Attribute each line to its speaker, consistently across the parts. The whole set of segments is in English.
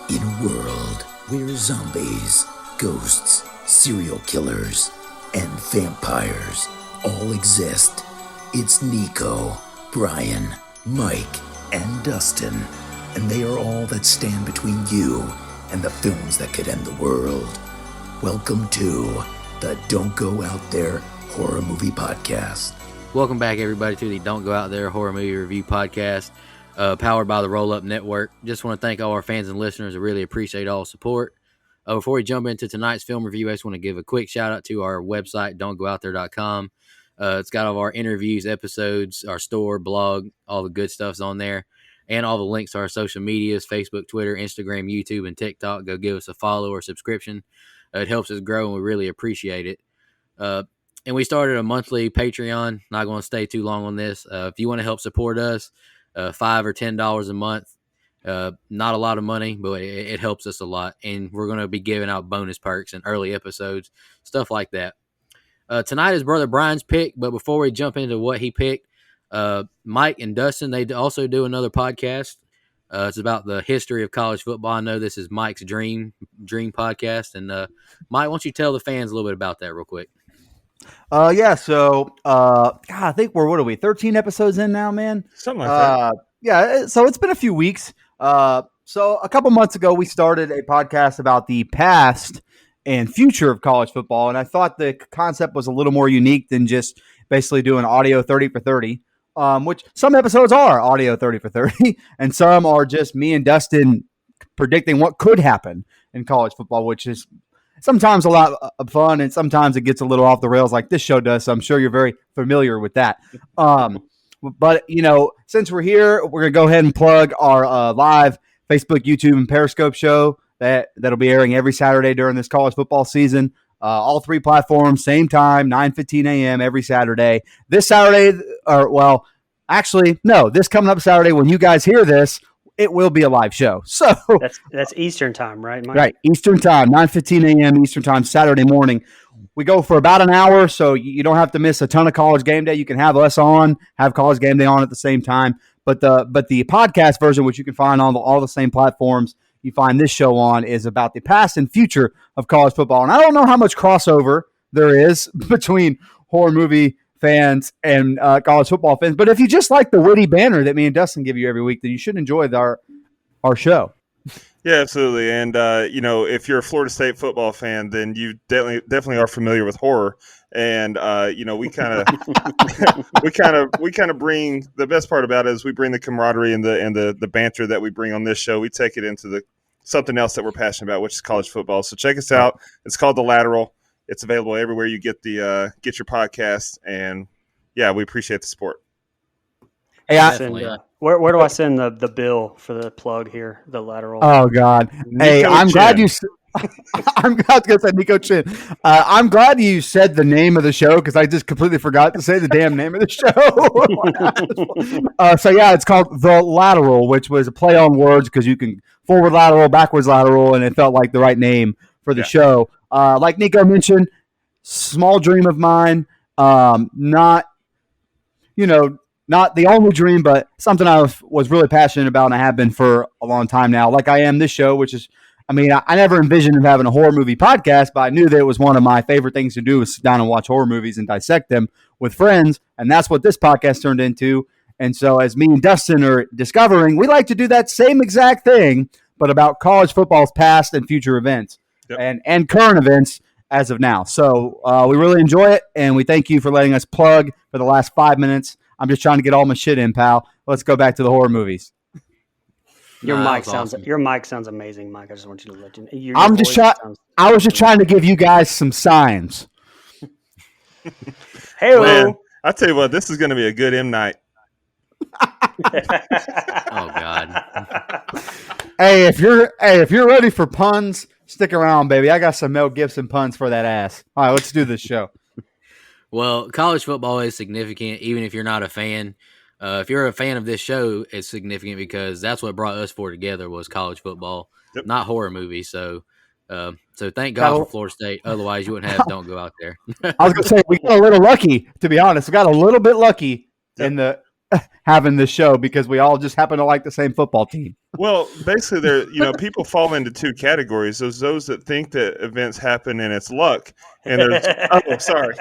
Speaker 1: In a world where zombies, ghosts, serial killers, and vampires all exist, it's Nico, Brian, Mike, and Dustin, and they are all that stand between you and the films that could end the world. Welcome to the Don't Go Out There Horror Movie Podcast.
Speaker 2: Welcome back, everybody, to the Don't Go Out There Horror Movie Review Podcast, powered by the Roll Up Network. Just want to thank all our fans and listeners. I really appreciate all the support. Before we jump into tonight's film review, I just want to give a quick shout out to our website, don'tgoouthere.com. It's got all of our interviews, episodes, our store, blog, all the good stuff's on there, and all the links to our social medias, Facebook, Twitter, Instagram, YouTube, and TikTok. Go give us a follow or subscription. It helps us grow, and we really appreciate it. And we started a monthly Patreon. Not going to stay too long on this. If you want to help support us, $5 or $10 a month. Not a lot of money, but it helps us a lot. And we're going to be giving out bonus perks and early episodes, stuff like that. Tonight is Brother Brian's pick, but before we jump into what he picked, Mike and Dustin, they also do another podcast. It's about the history of college football. I know this is Mike's dream podcast. And Mike, why don't you tell the fans a little bit about that real quick?
Speaker 3: So I think what are we, 13 episodes in now, man?
Speaker 4: Something like that.
Speaker 3: Yeah, so it's been a few weeks. So a couple months ago, we started a podcast about the past and future of college football, and I thought the concept was a little more unique than just basically doing audio 30 for 30, which some episodes are audio 30 for 30, and some are just me and Dustin predicting what could happen in college football, which is sometimes a lot of fun, and sometimes it gets a little off the rails like this show does, so I'm sure you're very familiar with that. But, since we're here, we're going to go ahead and plug our live Facebook, YouTube, and Periscope show that'll be airing every Saturday during this college football season. All three platforms, same time, 9:15 a.m. every Saturday. This Saturday, this coming up Saturday when you guys hear this, it will be a live show. So
Speaker 5: that's Eastern time, right, Mike?
Speaker 3: Right, Eastern time, 9:15 a.m. Eastern time, Saturday morning. We go for about an hour, so you don't have to miss a ton of College Game Day. You can have us on, have College Game Day on at the same time. But the podcast version, which you can find on all the same platforms you find this show on, is about the past and future of college football. And I don't know how much crossover there is between horror movie fans and college football fans. But if you just like the witty banner that me and Dustin give you every week, then you should enjoy our show.
Speaker 4: Yeah, absolutely. And if you're a Florida State football fan, then you definitely are familiar with horror. And we kind of bring, the best part about it is we bring the camaraderie and the banter that we bring on this show. We take it into something else that we're passionate about, which is college football. So check us out. It's called The Lateral. It's available everywhere you get your podcast. And yeah, we appreciate the support.
Speaker 3: Hey,
Speaker 5: where do I send the bill for the plug here? The Lateral.
Speaker 3: Oh God! Hey, I'm glad you. I'm glad to say Nico Chin. I'm glad you said the name of the show because I just completely forgot to say the damn name of the show. It's called The Lateral, which was a play on words because you can forward lateral, backwards lateral, and it felt like the right name for the show. Like Nico mentioned, small dream of mine. Not the only dream, but something I was really passionate about, and I have been for a long time now. Like I am this show, which is, I never envisioned having a horror movie podcast, but I knew that it was one of my favorite things to do was sit down and watch horror movies and dissect them with friends, and that's what this podcast turned into. And so as me and Dustin are discovering, we like to do that same exact thing, but about college football's past and future events and current events as of now. So we really enjoy it, and we thank you for letting us plug for the last 5 minutes. I'm just trying to get all my shit in, pal. Let's go back to the horror movies.
Speaker 5: Your mic sounds amazing, Mike. I just want you to let you.
Speaker 3: I was just trying to give you guys some signs.
Speaker 5: Hey,
Speaker 4: man, I tell you what, this is going to be a good M Night.
Speaker 2: Oh God.
Speaker 3: Hey, if you're ready for puns, stick around, baby. I got some Mel Gibson puns for that ass. All right, let's do this show.
Speaker 2: Well, college football is significant, even if you're not a fan. If you're a fan of this show, it's significant because that's what brought us four together was college football, not horror movies. So thank God for Florida State. Otherwise, you wouldn't have Don't Go Out There.
Speaker 3: I was going to say, we got a little lucky, to be honest. We got a little bit lucky in the having this show because we all just happen to like the same football team.
Speaker 4: Well, basically, people fall into two categories. There's those that think that events happen and it's luck, and there's sorry,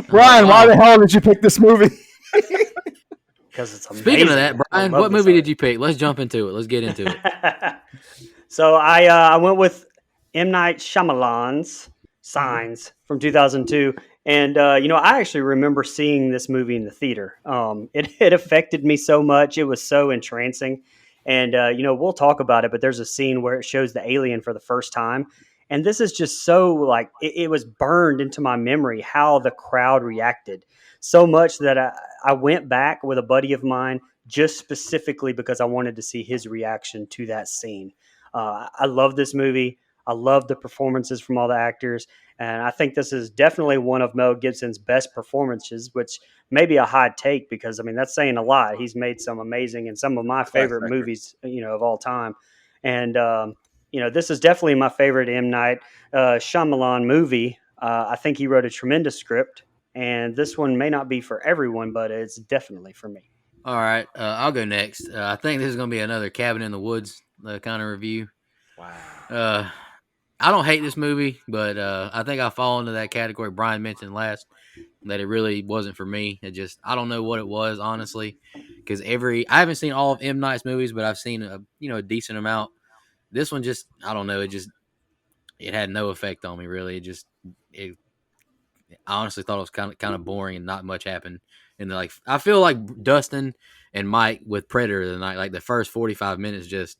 Speaker 3: Brian. Why the hell did you pick this movie?
Speaker 5: Because it's amazing.
Speaker 2: Speaking of that, Brian, what movie did you pick? Let's jump into it. Let's get into it.
Speaker 5: So I went with M. Night Shyamalan's Signs from 2002. And, I actually remember seeing this movie in the theater. It affected me so much. It was so entrancing. And, we'll talk about it, but there's a scene where it shows the alien for the first time. And this is just so like it was burned into my memory how the crowd reacted so much that I went back with a buddy of mine just specifically because I wanted to see his reaction to that scene. I love this movie. I love the performances from all the actors. And I think this is definitely one of Mel Gibson's best performances, which may be a hot take because, that's saying a lot. He's made some amazing and some of my favorite movies, of all time. And, this is definitely my favorite M. Night Shyamalan movie. I think he wrote a tremendous script. And this one may not be for everyone, but it's definitely for me.
Speaker 2: All right. I'll go next. I think this is going to be another Cabin in the Woods kind of review.
Speaker 4: Wow.
Speaker 2: I don't hate this movie, but I think I fall into that category Brian mentioned last, that it really wasn't for me. I don't know what it was, honestly, because I haven't seen all of M. Night's movies, but I've seen a decent amount. This one I don't know, it had no effect on me, really. I honestly thought it was kind of boring and not much happened. And I feel like Dustin and Mike with Predator tonight, like the first 45 minutes just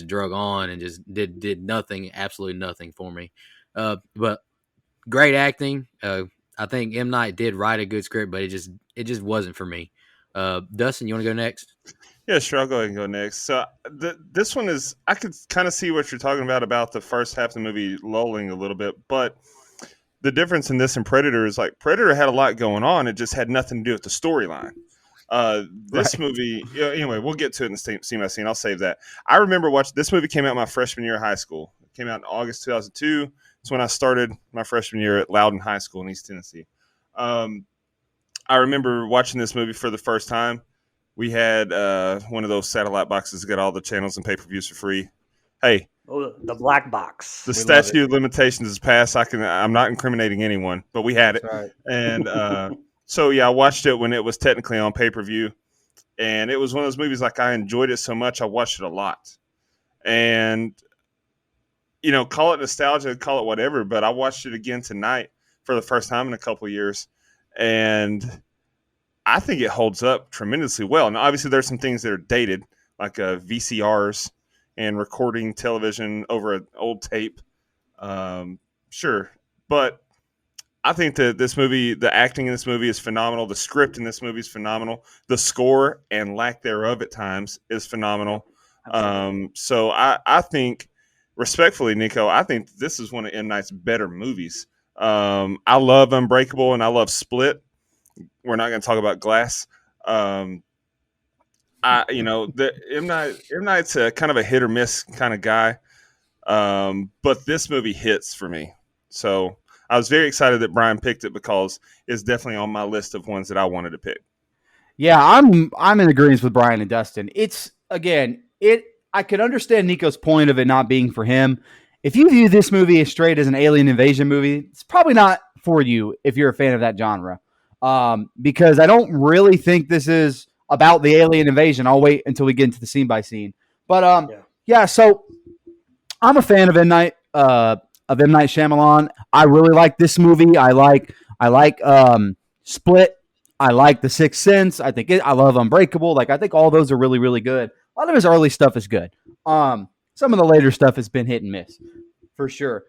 Speaker 2: drug on and just did nothing, absolutely nothing for me. But great acting. I think M. Night did write a good script, but it just wasn't for me. Dustin, you want to go next?
Speaker 4: Yeah, sure. I'll go ahead and go next. So this one is, I could kind of see what you're talking about the first half of the movie lulling a little bit, but the difference in this and Predator is like Predator had a lot going on. It just had nothing to do with the storyline. This movie, anyway, we'll get to it in the scene by scene. I'll save that. I remember watching this movie came out my freshman year of high school. It came out in August 2002. It's when I started my freshman year at Loudon High School in East Tennessee. I remember watching this movie for the first time. We had one of those satellite boxes that got all the channels and pay-per-views for free. Hey.
Speaker 5: Oh, the black box.
Speaker 4: The statute of limitations is passed. I'm not incriminating anyone, but we had it.
Speaker 3: Right.
Speaker 4: And so, I watched it when it was technically on pay-per-view. And it was one of those movies, like, I enjoyed it so much, I watched it a lot. And, call it nostalgia, call it whatever, but I watched it again tonight for the first time in a couple of years. And I think it holds up tremendously well. And obviously there's some things that are dated, like VCRs and recording television over an old tape. Sure. But I think that this movie, the acting in this movie is phenomenal. The script in this movie is phenomenal. The score and lack thereof at times is phenomenal. So I think, respectfully, Nico, I think this is one of M. Night's better movies. I love Unbreakable and I love Split. We're not going to talk about Glass. The M. Night's a kind of a hit or miss kind of guy. But this movie hits for me. So I was very excited that Brian picked it because it's definitely on my list of ones that I wanted to pick.
Speaker 3: Yeah, I'm in agreement with Brian and Dustin. I could understand Nico's point of it not being for him. If you view this movie as straight as an alien invasion movie, it's probably not for you if you're a fan of that genre. Because I don't really think this is about the alien invasion. I'll wait until we get into the scene by scene. But so I'm a fan of M. Night Shyamalan. I really like this movie. I like Split. I like The Sixth Sense. I love Unbreakable. I think all those are really, really good. A lot of his early stuff is good. Some of the later stuff has been hit and miss, for sure.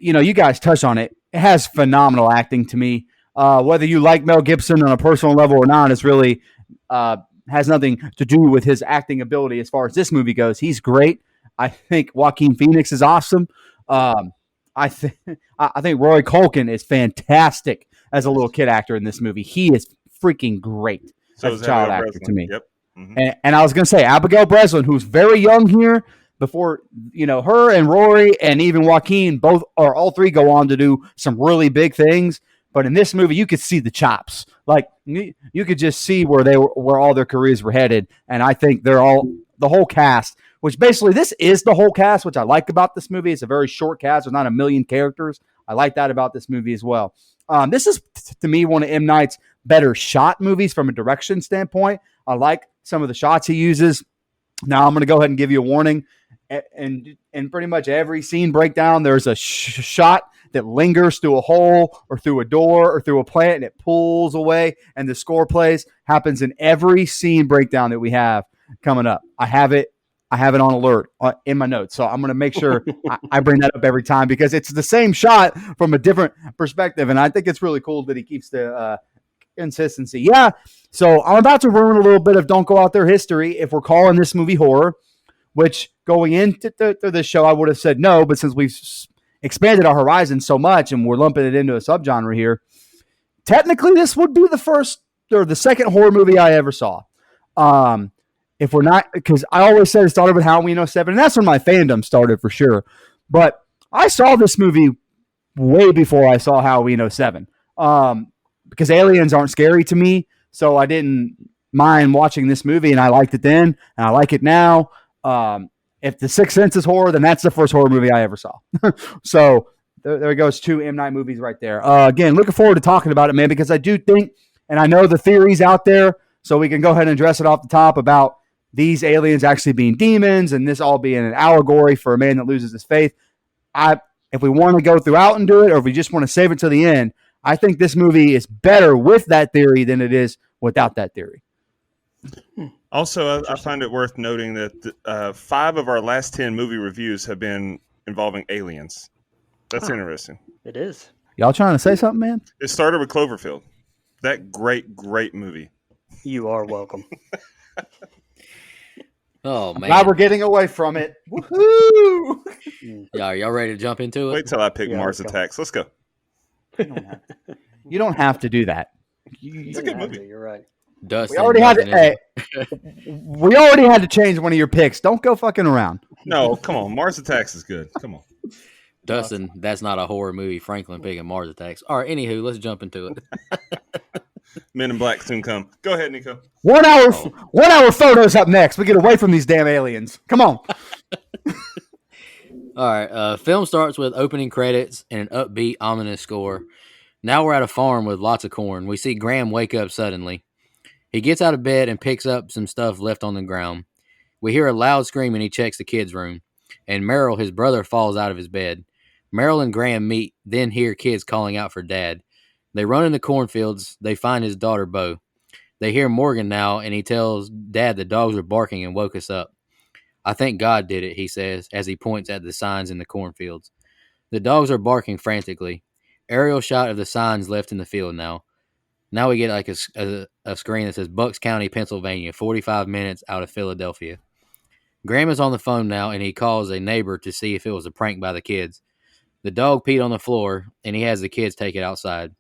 Speaker 3: You guys touch on it. It has phenomenal acting to me. Whether you like Mel Gibson on a personal level or not, it's really has nothing to do with his acting ability as far as this movie goes. He's great. I think Joaquin Phoenix is awesome. I think Roy Culkin is fantastic as a little kid actor in this movie. He is freaking great as a child actor to me.
Speaker 4: Yep. Mm-hmm.
Speaker 3: And I was going to say Abigail Breslin, who's very young here. Before her and Rory and even Joaquin all three go on to do some really big things. But in this movie, you could see the chops. Like you could just see where all their careers were headed. And I think the whole cast, which basically this is the whole cast, which I like about this movie. It's a very short cast. There's not a million characters. I like that about this movie as well. This is, to me, one of M. Night's better shot movies from a direction standpoint. I like some of the shots he uses. Now I'm going to go ahead and give you a warning. And pretty much every scene breakdown, there's a shot that lingers through a hole or through a door or through a plant, and it pulls away, and the score plays. Happens in every scene breakdown that we have coming up. I have it on alert in my notes, so I'm going to make sure I bring that up every time because it's the same shot from a different perspective, and I think it's really cool that he keeps the consistency. Yeah, so I'm about to ruin a little bit of Don't Go Out There history if we're calling this movie horror, which going into this show I would have said no, but since we've expanded our horizon so much and we're lumping it into a subgenre here, technically this would be the first or the second horror movie I ever saw. If we're not, because I always said it started with Halloween 07, and that's when my fandom started for sure. But I saw this movie way before I saw Halloween 07. Because aliens aren't scary to me, so I didn't mind watching this movie, and I liked it then, and I like it now. If The Sixth Sense is horror, then that's the first horror movie I ever saw. So there goes 2 M. Night movies right there. Again, looking forward to talking about it, man, because I do think, and I know the theories out there, so we can go ahead and address it off the top about these aliens actually being demons and this all being an allegory for a man that loses his faith. If we want to go throughout and do it, or if we just want to save it to the end, I think this movie is better with that theory than it is without that theory.
Speaker 4: Also, I find it worth noting that 5 of our last 10 movie reviews have been involving aliens. That's interesting.
Speaker 5: It is.
Speaker 3: Y'all trying to say something, man?
Speaker 4: It started with Cloverfield. That great movie.
Speaker 5: You are welcome.
Speaker 2: Oh, man.
Speaker 3: Glad we're getting away from it. Woohoo!
Speaker 2: Yeah, are y'all ready to jump into it?
Speaker 4: Wait till I pick
Speaker 5: Yeah,
Speaker 4: Mars
Speaker 5: let's
Speaker 4: Attacks. Let's go.
Speaker 3: You don't have to do that.
Speaker 4: It's a good movie.
Speaker 5: You're right.
Speaker 2: Dustin,
Speaker 3: We already had
Speaker 2: nothing
Speaker 3: to.
Speaker 2: is-
Speaker 3: We already had to change one of your picks. Don't go fucking around.
Speaker 4: No, come on. Mars Attacks is good. Come on.
Speaker 2: Dustin, that's not a horror movie. Franklin picking Mars Attacks. All right, anywho, let's jump into it.
Speaker 4: Men in Black soon come. Go ahead, Nico.
Speaker 3: 1 hour, 1 hour photos up next. We get away from these damn aliens. Come on.
Speaker 2: All right, film starts with opening credits and an upbeat, ominous score. Now we're at a farm with lots of corn. We see Graham wake up suddenly. He gets out of bed and picks up some stuff left on the ground. We hear a loud scream and he checks the kids' room. And Merrill, his brother, falls out of his bed. Merrill and Graham meet, then hear kids calling out for Dad. They run in the cornfields. They find his daughter, Bo. They hear Morgan now, and he tells Dad the dogs are barking and woke us up. I think God did it, he says, as he points at the signs in the cornfields. The dogs are barking frantically. Aerial shot of the signs left in the field now. Now we get like a screen that says Bucks County, Pennsylvania, 45 minutes out of Philadelphia. Graham is on the phone now, and he calls a neighbor to see if it was a prank by the kids. The dog peed on the floor, and he has the kids take it outside.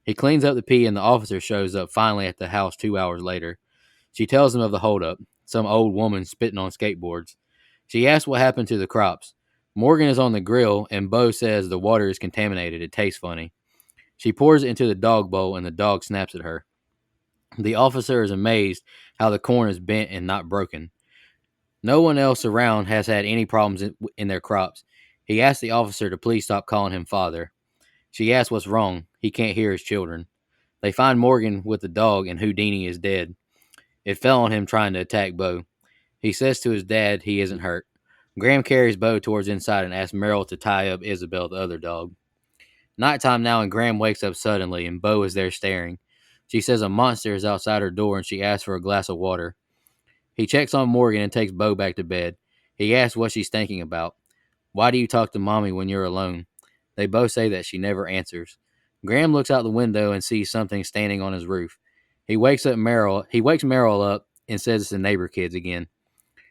Speaker 2: He cleans up the pee, and the officer shows up finally at the house 2 hours later. She tells him of the holdup, some old woman spitting on skateboards. She asks what happened to the crops. Morgan is on the grill, and Bo says the water is contaminated. It tastes funny. She pours it into the dog bowl, and the dog snaps at her. The officer is amazed how the corn is bent and not broken. No one else around has had any problems in their crops. He asks the officer to please stop calling him father. She asks what's wrong. He can't hear his children. They find Morgan with the dog, and Houdini is dead. It fell on him trying to attack Bo. He says to his dad he isn't hurt. Graham carries Bo towards inside and asks Merrill to tie up Isabel, the other dog. Nighttime now, and Graham wakes up suddenly, and Bo is there staring. She says a monster is outside her door, and she asks for a glass of water. He checks on Morgan and takes Bo back to bed. He asks what she's thinking about. Why do you talk to Mommy when you're alone? They both say that she never answers. Graham looks out the window and sees something standing on his roof. He wakes Merrill up and says it's the neighbor kids again.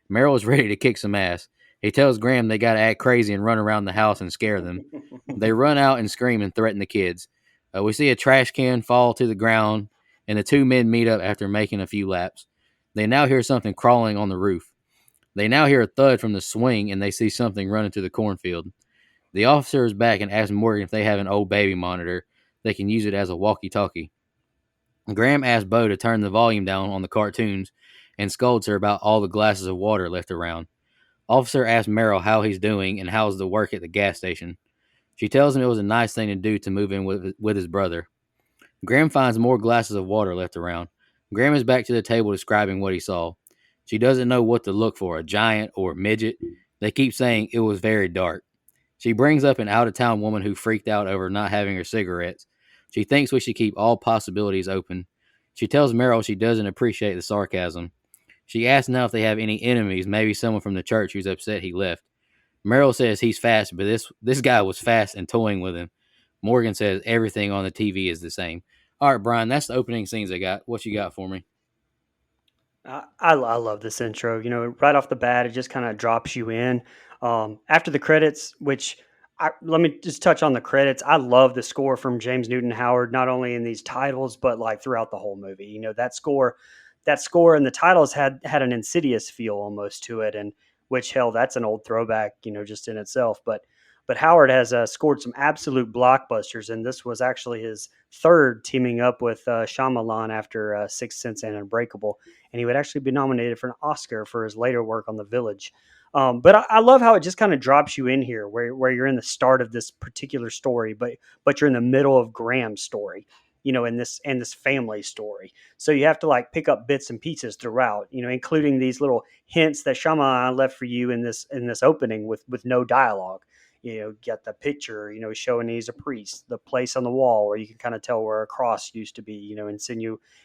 Speaker 2: Merrill is ready to kick some ass. He tells Graham they gotta act crazy and run around the house and scare them. They run out and scream and threaten the kids. We see a trash can fall to the ground, and the 2 men meet up after making a few laps. They now hear something crawling on the roof. They now hear a thud from the swing, and they see something running to the cornfield. The officer is back and asks Morgan if they have an old baby monitor. they can use it as a walkie-talkie. Graham asks Bo to turn the volume down on the cartoons and scolds her about all the glasses of water left around. Officer asks Merrill how he's doing and how's the work at the gas station. She tells him it was a nice thing to do to move in with his brother. Graham finds more glasses of water left around. Graham is back to the table describing what he saw. She doesn't know what to look for, a giant or a midget. They keep saying it was very dark. She brings up an out-of-town woman who freaked out over not having her cigarettes. She thinks we should keep all possibilities open. She tells Merrill she doesn't appreciate the sarcasm. She asks now if they have any enemies, maybe someone from the church who's upset he left. Merrill says he's fast, but this guy was fast and toying with him. Morgan says everything on the TV is the same. All right, Brian, that's the opening scenes I got. What you got for me?
Speaker 5: I love this intro. Right off the bat, it just kind of drops you in. After the credits, let me just touch on the credits. I love the score from James Newton Howard, not only in these titles, but like throughout the whole movie. That score and the titles had an Insidious feel almost to it, and which, hell, that's an old throwback, just in itself. But Howard has scored some absolute blockbusters, and this was actually his third teaming up with Shymalan after Sixth Sense and Unbreakable, and he would actually be nominated for an Oscar for his later work on The Village. But I love how it just kind of drops you in here, where you're in the start of this particular story, but you're in the middle of Graham's story, in this family story. So you have to like pick up bits and pieces throughout, including these little hints that Shyamalan left for you in this opening with no dialogue. Get the picture, showing he's a priest, the place on the wall where you can kind of tell where a cross used to be,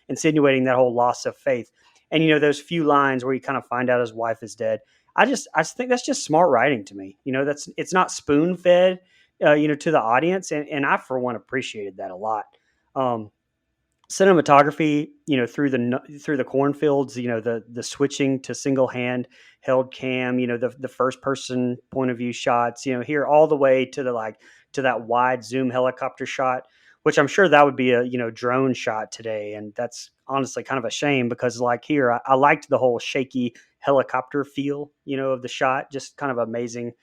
Speaker 5: insinuating that whole loss of faith. And, those few lines where you kind of find out his wife is dead. I just think that's just smart writing to me. It's not spoon fed, to the audience. And I, for one, appreciated that a lot. Cinematography, through the cornfields, the switching to single hand held cam, the first person point of view shots, here all the way to to that wide zoom helicopter shot, which I'm sure that would be a drone shot today. And that's honestly kind of a shame because like here, I liked the whole shaky helicopter feel, of the shot, just kind of amazing,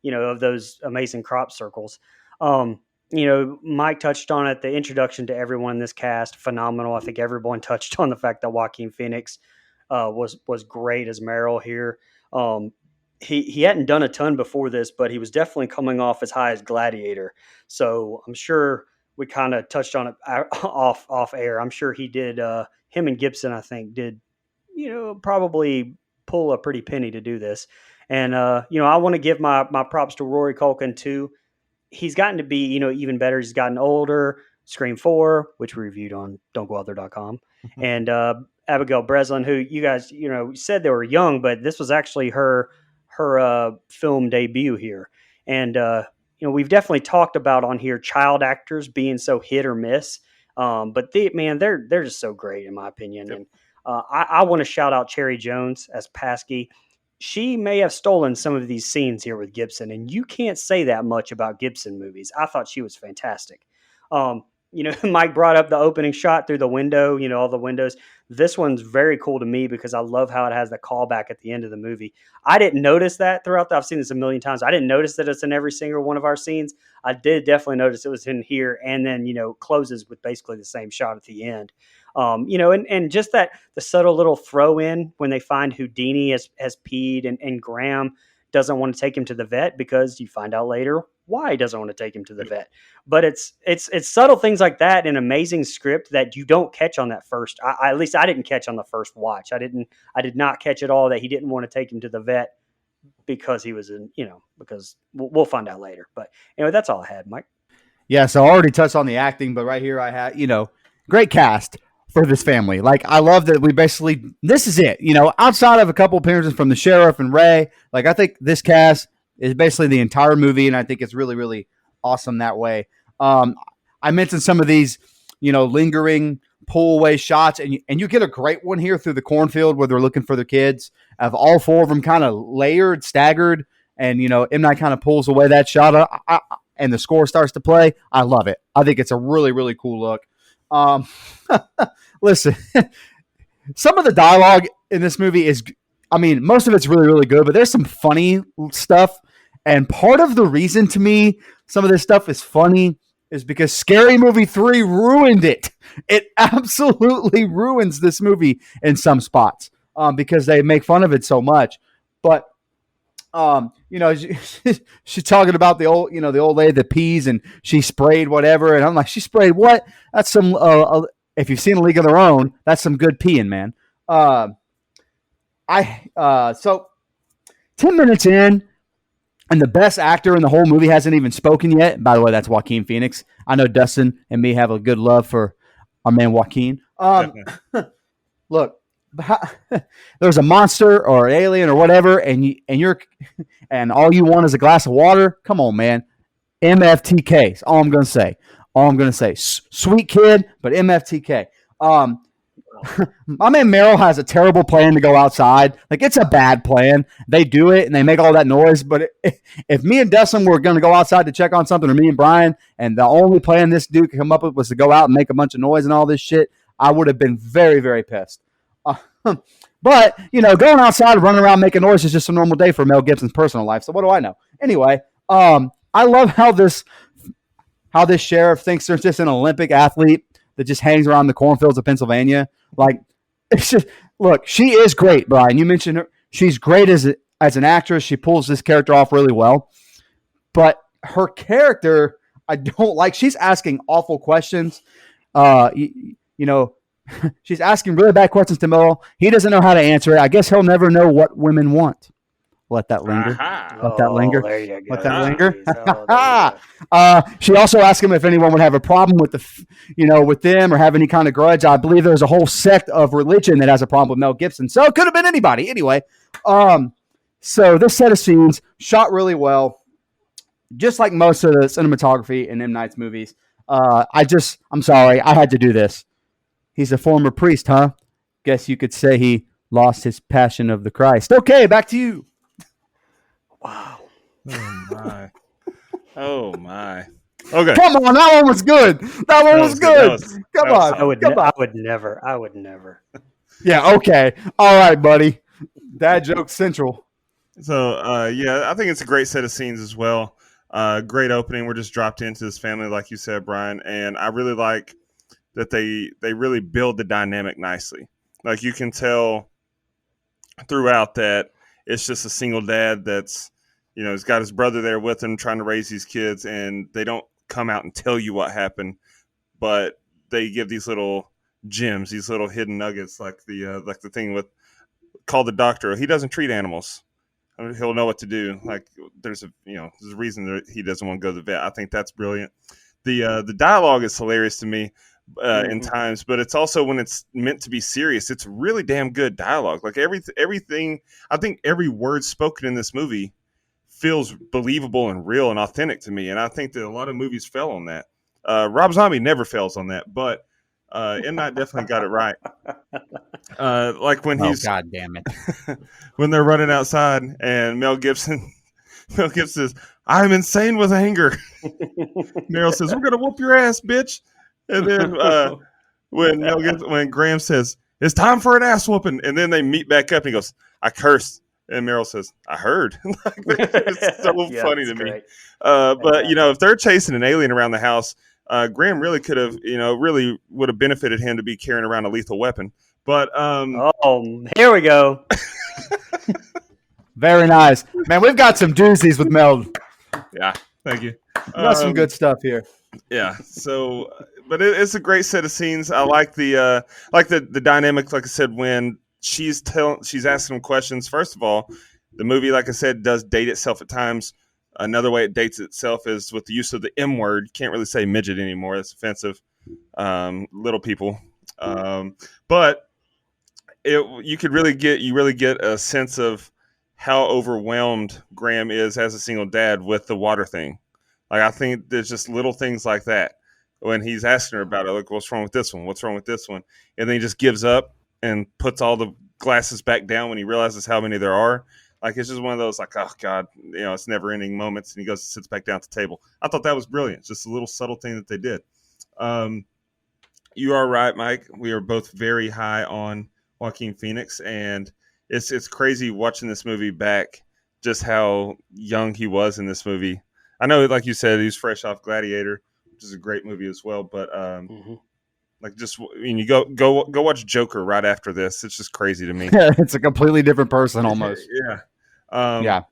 Speaker 5: of those amazing crop circles. Mike touched on it, the introduction to everyone in this cast, phenomenal. I think everyone touched on the fact that Joaquin Phoenix was great as Merrill here. He hadn't done a ton before this, but he was definitely coming off as high as Gladiator. So I'm sure we kind of touched on it off air. I'm sure he did. Him and Gibson, I think, did probably pull a pretty penny to do this. And I want to give my props to Rory Culkin too. He's gotten to be, even better. He's gotten older. Scream 4, which we reviewed on don'tgooutthere.com. Mm-hmm. And Abigail Breslin, who you guys, said they were young, but this was actually her film debut here. And, we've definitely talked about on here child actors being so hit or miss. But they're just so great in my opinion. Yep. And I want to shout out Cherry Jones as Paskey. She may have stolen some of these scenes here with Gibson, and you can't say that much about Gibson movies. I thought she was fantastic. Mike brought up the opening shot through the window, all the windows. This one's very cool to me because I love how it has the callback at the end of the movie. I didn't notice that I've seen this a million times. I didn't notice that it's in every single one of our scenes. I did definitely notice it was in here, and then, closes with basically the same shot at the end. And just that the subtle little throw in when they find Houdini has peed and Graham doesn't want to take him to the vet because you find out later why he doesn't want to take him to the vet. But it's subtle things like that, an amazing script that you don't catch on that first. At least I didn't catch on the first watch. I did not catch at all that he didn't want to take him to the vet because he was because we'll find out later. But that's all I had, Mike.
Speaker 3: Yeah. So I already touched on the acting, but right here I had, great cast for this family. Like, I love that this is it, outside of a couple appearances from the sheriff and Ray, like, I think this cast is basically the entire movie. And I think it's really, really awesome that way. I mentioned some of these, lingering pull away shots and you get a great one here through the cornfield where they're looking for their kids, of all four of them kind of layered, staggered. And, M. Night kind of pulls away that shot and the score starts to play. I love it. I think it's a really, really cool look. Listen, some of the dialogue in this movie most of it's really, really good, but there's some funny stuff. And part of the reason to me some of this stuff is funny is because Scary Movie 3 ruined it. It absolutely ruins this movie in some spots because they make fun of it so much. But she's talking about the old lady that pees and she sprayed whatever, and I'm like, she sprayed what? That's some. If you've seen A League of Their Own, that's some good peeing, man. So 10 minutes in, and the best actor in the whole movie hasn't even spoken yet. By the way, that's Joaquin Phoenix. I know Dustin and me have a good love for our man Joaquin. Look, there's a monster or an alien or whatever, and all you want is a glass of water. Come on, man. MFTK is all I'm going to say. Sweet kid, but MFTK. My man Meryl has a terrible plan to go outside. Like, it's a bad plan. They do it and they make all that noise. But if me and Dustin were going to go outside to check on something, or me and Brian, and the only plan this dude could come up with was to go out and make a bunch of noise and all this shit, I would have been very, very pissed. But, going outside and running around making noise is just a normal day for Mel Gibson's personal life. So what do I know? Anyway, I love how this sheriff thinks there's just an Olympic athlete that just hangs around the cornfields of Pennsylvania. Like, it's just, look, she is great, Brian. You mentioned her. She's great as an actress. She pulls this character off really well. But her character, I don't like. She's asking awful questions. She's asking really bad questions to Mel. He doesn't know how to answer it. I guess he'll never know what women want. Let that linger. Let that linger.
Speaker 5: There you go.
Speaker 3: Let that linger. She also asked him if anyone would have a problem with with them or have any kind of grudge. I believe there's a whole sect of religion that has a problem with Mel Gibson. So it could have been anybody. Anyway, so this set of scenes shot really well, just like most of the cinematography in M. Night's movies. I'm sorry, I had to do this. He's a former priest, huh? Guess you could say he lost his passion of the Christ. Okay, back to you.
Speaker 5: Wow.
Speaker 4: Oh my. Oh my. Okay.
Speaker 3: Come on, that one was good. That one was good. Come on.
Speaker 5: I would never.
Speaker 3: Yeah, okay. All right, buddy. Dad joke central.
Speaker 4: So, I think it's a great set of scenes as well. Great opening. We're just dropped into this family, like you said, Brian. And I really like that they really build the dynamic nicely. Like, you can tell throughout that it's just a single dad that's, he's got his brother there with him trying to raise these kids, and they don't come out and tell you what happened, but they give these little gems, these little hidden nuggets, like the thing with call the doctor. He doesn't treat animals. I mean, he'll know what to do. Like, there's a reason that he doesn't want to go to the vet. I think that's brilliant. The dialogue is hilarious to me in times, but it's also, when it's meant to be serious, it's really damn good dialogue. Like, everything, I think every word spoken in this movie feels believable and real and authentic to me. And I think that a lot of movies fail on that. Rob Zombie never fails on that, but M. Night definitely got it right. Like when
Speaker 3: God damn it.
Speaker 4: when they're running outside and Mel Gibson says, "I'm insane with anger." Meryl says, "We're going to whoop your ass, bitch." And then when Graham says, "It's time for an ass whooping," and then they meet back up and he goes, "I cursed." And Meryl says, "I heard." It's so funny to me. But, if they're chasing an alien around the house, Graham really could have, really would have benefited him to be carrying around a lethal weapon. But
Speaker 5: here we go.
Speaker 3: Very nice. Man, we've got some doozies with Mel.
Speaker 4: Yeah, thank you.
Speaker 3: We got some good stuff here.
Speaker 4: Yeah. So, but it's a great set of scenes. I like the dynamic. Like I said, when she's asking him questions. First of all, the movie, like I said, does date itself at times. Another way it dates itself is with the use of the M word. You can't really say midget anymore. That's offensive. Little people. But you really get a sense of how overwhelmed Graham is as a single dad with the water thing. Like, I think there's just little things like that when he's asking her about it. Like, what's wrong with this one? What's wrong with this one? And then he just gives up and puts all the glasses back down when he realizes how many there are. Like, it's just one of those, like, oh God, it's never ending moments. And he goes and sits back down at the table. I thought that was brilliant. Just a little subtle thing that they did. You are right, Mike. We are both very high on Joaquin Phoenix, and it's crazy watching this movie back, just how young he was in this movie. I know, like you said, he was fresh off Gladiator, which is a great movie as well. But
Speaker 5: Mhm.
Speaker 4: like just you go watch Joker right after this. It's just crazy to me.
Speaker 3: It's a completely different person almost.
Speaker 4: Yeah. Um,
Speaker 3: Yeah.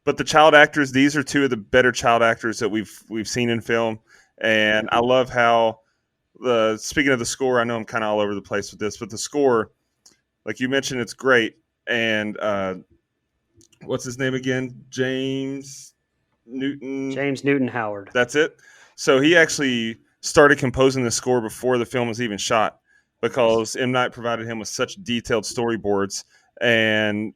Speaker 4: but the child actors, these are two of the better child actors that we've seen in film, and I love how speaking of the score, I know I'm kind of all over the place with this, but the score, like you mentioned, it's great. And what's his name again? James Newton.
Speaker 5: James Newton Howard.
Speaker 4: That's it. So he actually started composing the score before the film was even shot because M. Night provided him with such detailed storyboards, and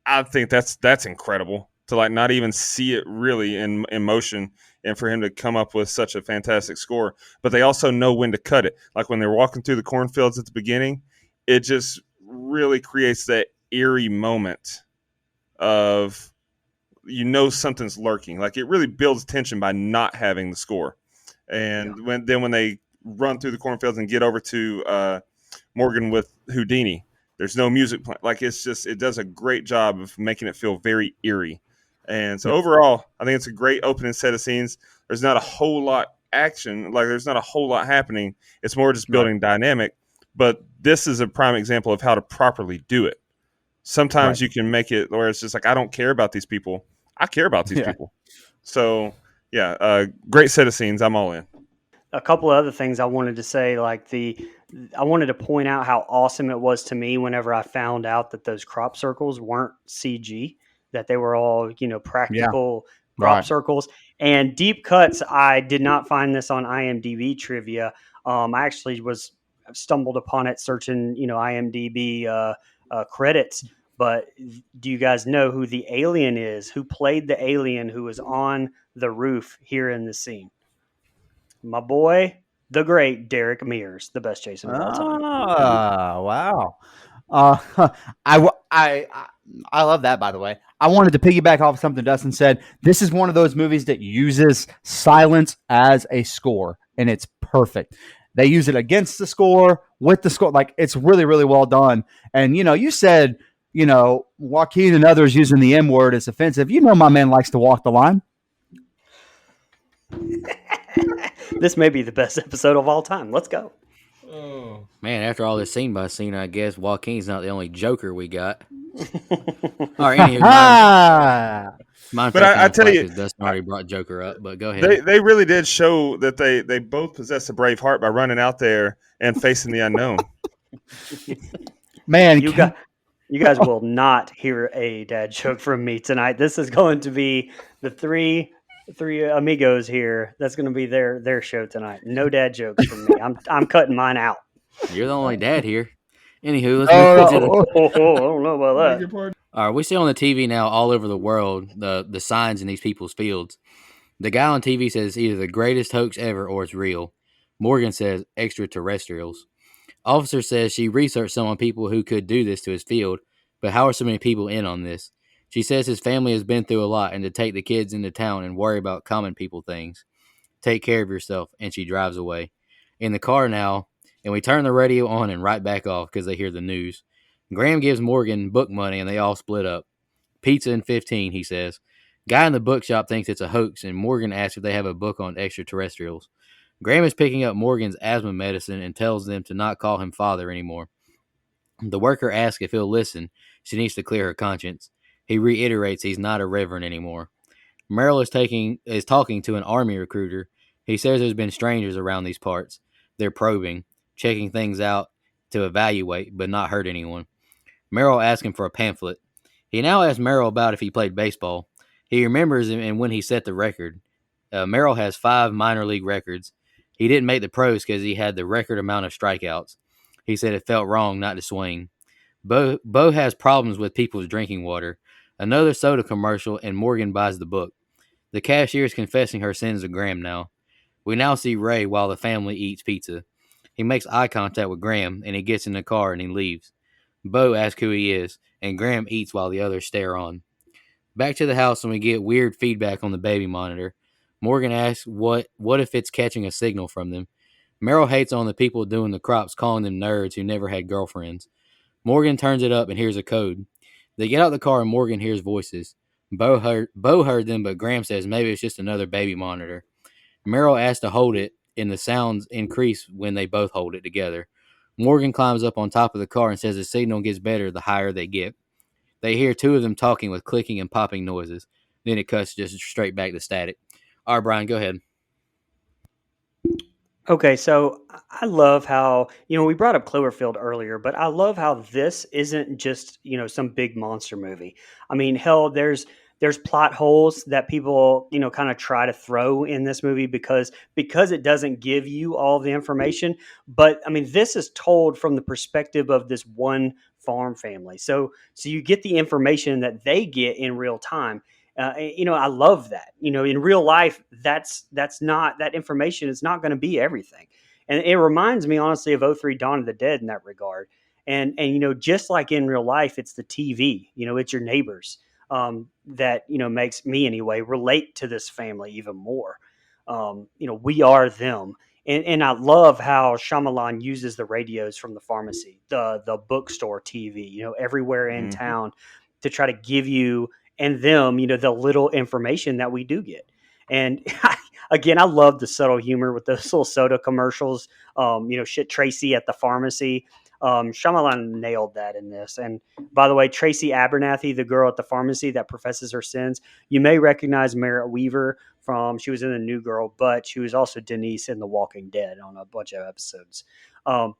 Speaker 4: I think that's incredible to like not even see it really in motion, and for him to come up with such a fantastic score. But they also know when to cut it. Like when they're walking through the cornfields at the beginning, it just really creates that eerie moment of something's lurking. Like it really builds tension by not having the score. And when they run through the cornfields and get over to Morgan with Houdini, there's no music playing. Like it does a great job of making it feel very eerie. And so
Speaker 3: Yep.
Speaker 4: overall, I think it's a great opening set of scenes. There's not a whole lot action, like there's not a whole lot happening. It's more just building dynamic. But this is a prime example of how to properly do it. Sometimes you can make it where it's just like, I don't care about these people. I care about these people. So yeah, great set of scenes. I'm all in.
Speaker 5: A couple of other things I wanted to say, I wanted to point out how awesome it was to me whenever I found out that those crop circles weren't CG, that they were all, practical crop circles and deep cuts. I did not find this on IMDb trivia. I actually stumbled upon it searching, IMDb credits. But do you guys know who the alien is? Who played the alien who was on the roof here in the scene? My boy, the great Derek Mears, the best Jason of all time.
Speaker 3: Wow. Uh, I love that, by the way. I wanted to piggyback off something Dustin said. This is one of those movies that uses silence as a score, and it's perfect. They use it against the score, with the score. Like, it's really, really well done. And, you said, Joaquin and others using the M word is offensive. My man likes to walk the line.
Speaker 5: This may be the best episode of all time. Let's go.
Speaker 2: Oh man! After all this scene by scene, I guess Joaquin's not the only Joker we got. All right, anywho, mine.
Speaker 4: But I tell you,
Speaker 2: Dustin already brought Joker up. But go ahead.
Speaker 4: They really did show that they both possess a brave heart by running out there and facing the unknown.
Speaker 3: Man,
Speaker 5: you guys will not hear a dad joke from me tonight. This is going to be the three amigos here. That's going to be their show tonight. No dad jokes from me. I'm cutting mine out.
Speaker 2: You're the only dad here. Anywho, let's move to the.
Speaker 5: I don't know about that.
Speaker 2: All right, we see on the TV now all over the world the signs in these people's fields. The guy on TV says either the greatest hoax ever or it's real. Morgan says extraterrestrials. Officer says she researched some on people who could do this to his field, but how are so many people in on this? She says his family has been through a lot and to take the kids into town and worry about common people things. Take care of yourself, and she drives away. In the car now, and we turn the radio on and right back off because they hear the news. Graham gives Morgan book money and they all split up. Pizza and 15, he says. Guy in the bookshop thinks it's a hoax, and Morgan asks if they have a book on extraterrestrials. Graham is picking up Morgan's asthma medicine and tells them to not call him father anymore. The worker asks if he'll listen. She needs to clear her conscience. He reiterates he's not a reverend anymore. Merrill is talking to an army recruiter. He says there's been strangers around these parts. They're probing, checking things out to evaluate, but not hurt anyone. Merrill asks him for a pamphlet. He now asks Merrill about if he played baseball. He remembers him and when he set the record. Merrill has 5 minor league records. He didn't make the pros because he had the record amount of strikeouts. He said it felt wrong not to swing. Bo has problems with people's drinking water. Another soda commercial, and Morgan buys the book. The cashier is confessing her sins to Graham now. We now see Ray while the family eats pizza. He makes eye contact with Graham, and he gets in the car and he leaves. Bo asks who he is, and Graham eats while the others stare on. Back to the house, and we get weird feedback on the baby monitor. Morgan asks what if it's catching a signal from them. Merrill hates on the people doing the crops, calling them nerds who never had girlfriends. Morgan turns it up and hears a code. They get out the car and Morgan hears voices. Bo heard them, but Graham says maybe it's just another baby monitor. Merrill asks to hold it, and the sounds increase when they both hold it together. Morgan climbs up on top of the car and says the signal gets better the higher they get. They hear two of them talking with clicking and popping noises. Then it cuts just straight back to static. All right, Brian, go ahead.
Speaker 5: Okay, so I love how, we brought up Cloverfield earlier, but I love how this isn't just, some big monster movie. I mean, hell, there's plot holes that people, kind of try to throw in this movie because it doesn't give you all the information. But I mean, this is told from the perspective of this one farm family. So you get the information that they get in real time. I love that. In real life, that's not, that information is not going to be everything, and it reminds me honestly of '03 Dawn of the Dead in that regard. And just like in real life, it's the TV. It's your neighbors that makes me anyway relate to this family even more. We are them. And I love how Shyamalan uses the radios from the pharmacy, the bookstore TV, everywhere in town to try to give you and them, the little information that we do get. And again, I love the subtle humor with those little soda commercials. Shit, Tracy at the pharmacy. Shyamalan nailed that in this. And by the way, Tracy Abernathy, the girl at the pharmacy that professes her sins, you may recognize Merritt Weaver she was in The New Girl, but she was also Denise in The Walking Dead on a bunch of episodes. I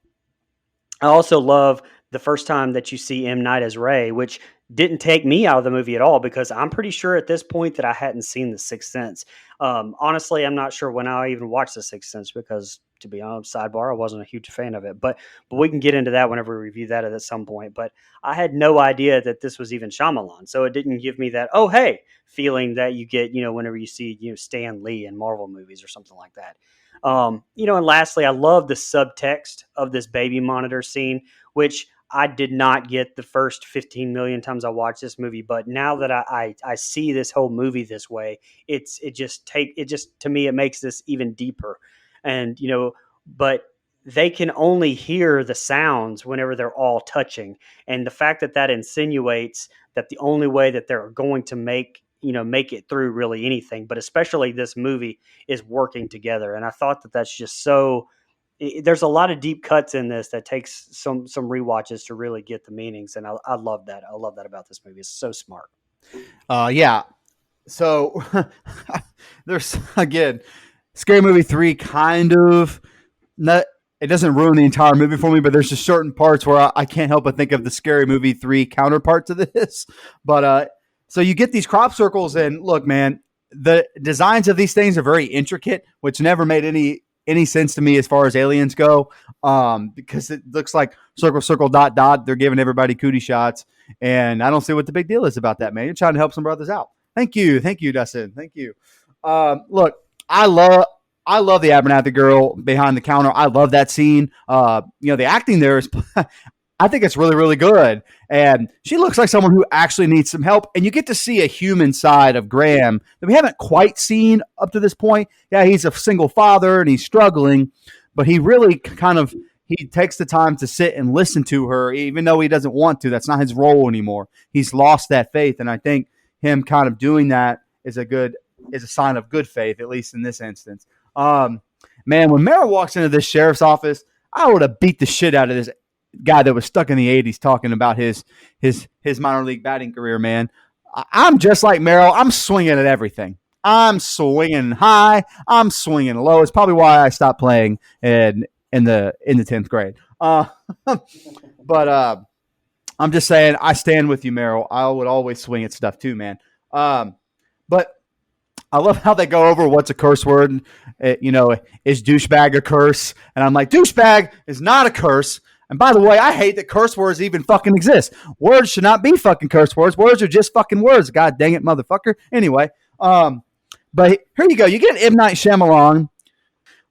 Speaker 5: also love the first time that you see M. Night as Ray, which didn't take me out of the movie at all, because I'm pretty sure at this point that I hadn't seen The Sixth Sense. Honestly, I'm not sure when I even watched The Sixth Sense, because, to be honest, sidebar, I wasn't a huge fan of it. But we can get into that whenever we review that at some point. But I had no idea that this was even Shyamalan, so it didn't give me that, oh, hey, feeling that you get, whenever you see, Stan Lee in Marvel movies or something like that. And lastly, I love the subtext of this baby monitor scene, which I did not get the first 15 million times I watched this movie. But now that I see this whole movie this way, it just to me, it makes this even deeper. And, but they can only hear the sounds whenever they're all touching. And the fact that insinuates that the only way that they're going to make it through really anything, but especially this movie, is working together. And I thought that that's just so, there's a lot of deep cuts in this that takes some rewatches to really get the meanings. And I love that. I love that about this movie. It's so smart.
Speaker 3: Yeah. So there's, again, Scary Movie 3 kind of, it doesn't ruin the entire movie for me, but there's just certain parts where I can't help but think of the Scary Movie 3 counterpart to this. But so you get these crop circles, and look, man, the designs of these things are very intricate, which never made any sense to me as far as aliens go, because it looks like circle, circle, dot, dot. They're giving everybody cootie shots, and I don't see what the big deal is about that, man. You're trying to help some brothers out. Thank you, Dustin. Thank you. Look, I love the Abernathy girl behind the counter. I love that scene. The acting there is, I think it's really, really good. And she looks like someone who actually needs some help. And you get to see a human side of Graham that we haven't quite seen up to this point. Yeah, he's a single father and he's struggling, but he really he takes the time to sit and listen to her, even though he doesn't want to. That's not his role anymore. He's lost that faith. And I think him kind of doing that is a sign of good faith, at least in this instance. Man, when Meryl walks into this sheriff's office, I would have beat the shit out of this guy that was stuck in the 80s talking about his minor league batting career, man. I'm just like Meryl. I'm swinging at everything. I'm swinging high. I'm swinging low. It's probably why I stopped playing in the 10th grade. But I'm just saying, I stand with you, Meryl. I would always swing at stuff too, man. But I love how they go over what's a curse word. Is douchebag a curse? And I'm like, douchebag is not a curse. And by the way, I hate that curse words even fucking exist. Words should not be fucking curse words. Words are just fucking words. God dang it, motherfucker. Anyway, but here you go. You get M. Night Shyamalan.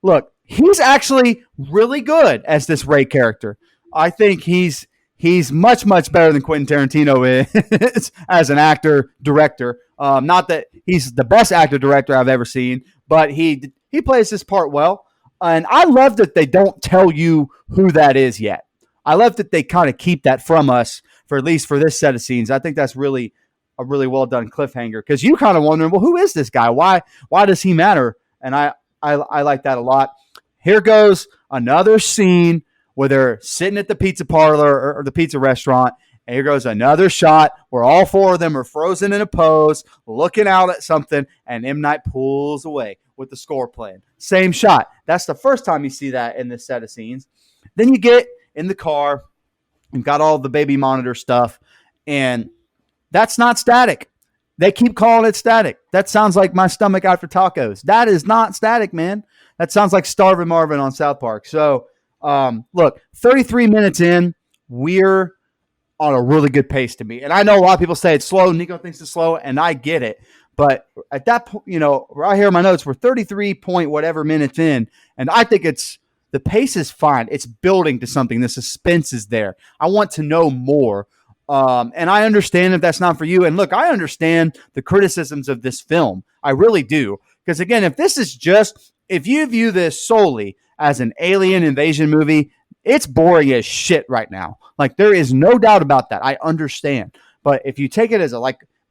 Speaker 3: Look, he's actually really good as this Ray character. I think he's much, much better than Quentin Tarantino is as an actor, director. Not that he's the best actor, director I've ever seen, but he plays this part well. And I love that they don't tell you who that is yet. I love that they kind of keep that from us for at least for this set of scenes. I think that's really a really well done cliffhanger, because you kind of wondering, well, who is this guy? Why does he matter? And I like that a lot. here goes another scene where they're sitting at the pizza parlor or the pizza restaurant. And here goes another shot where all four of them are frozen in a pose, looking out at something, and M. Night pulls away with the score playing. Same shot. That's the first time you see that in this set of scenes. Then you get in the car, you've got all the baby monitor stuff, and that's not static. They keep calling it static. That sounds like my stomach after tacos. That is not static, man. That sounds like Starvin' Marvin on South Park. So, look, 33 minutes in, we're on a really good pace to me. And I know a lot of people say it's slow. Nico thinks it's slow, and I get it. But at that point, right here in my notes, we're 33 point whatever minutes in, and I think the pace is fine. It's building to something. The suspense is there. I want to know more. And I understand if that's not for you. And look, I understand the criticisms of this film. I really do. Because again, if you view this solely as an alien invasion movie, it's boring as shit right now. Like, there is no doubt about that. I understand. But if you take it as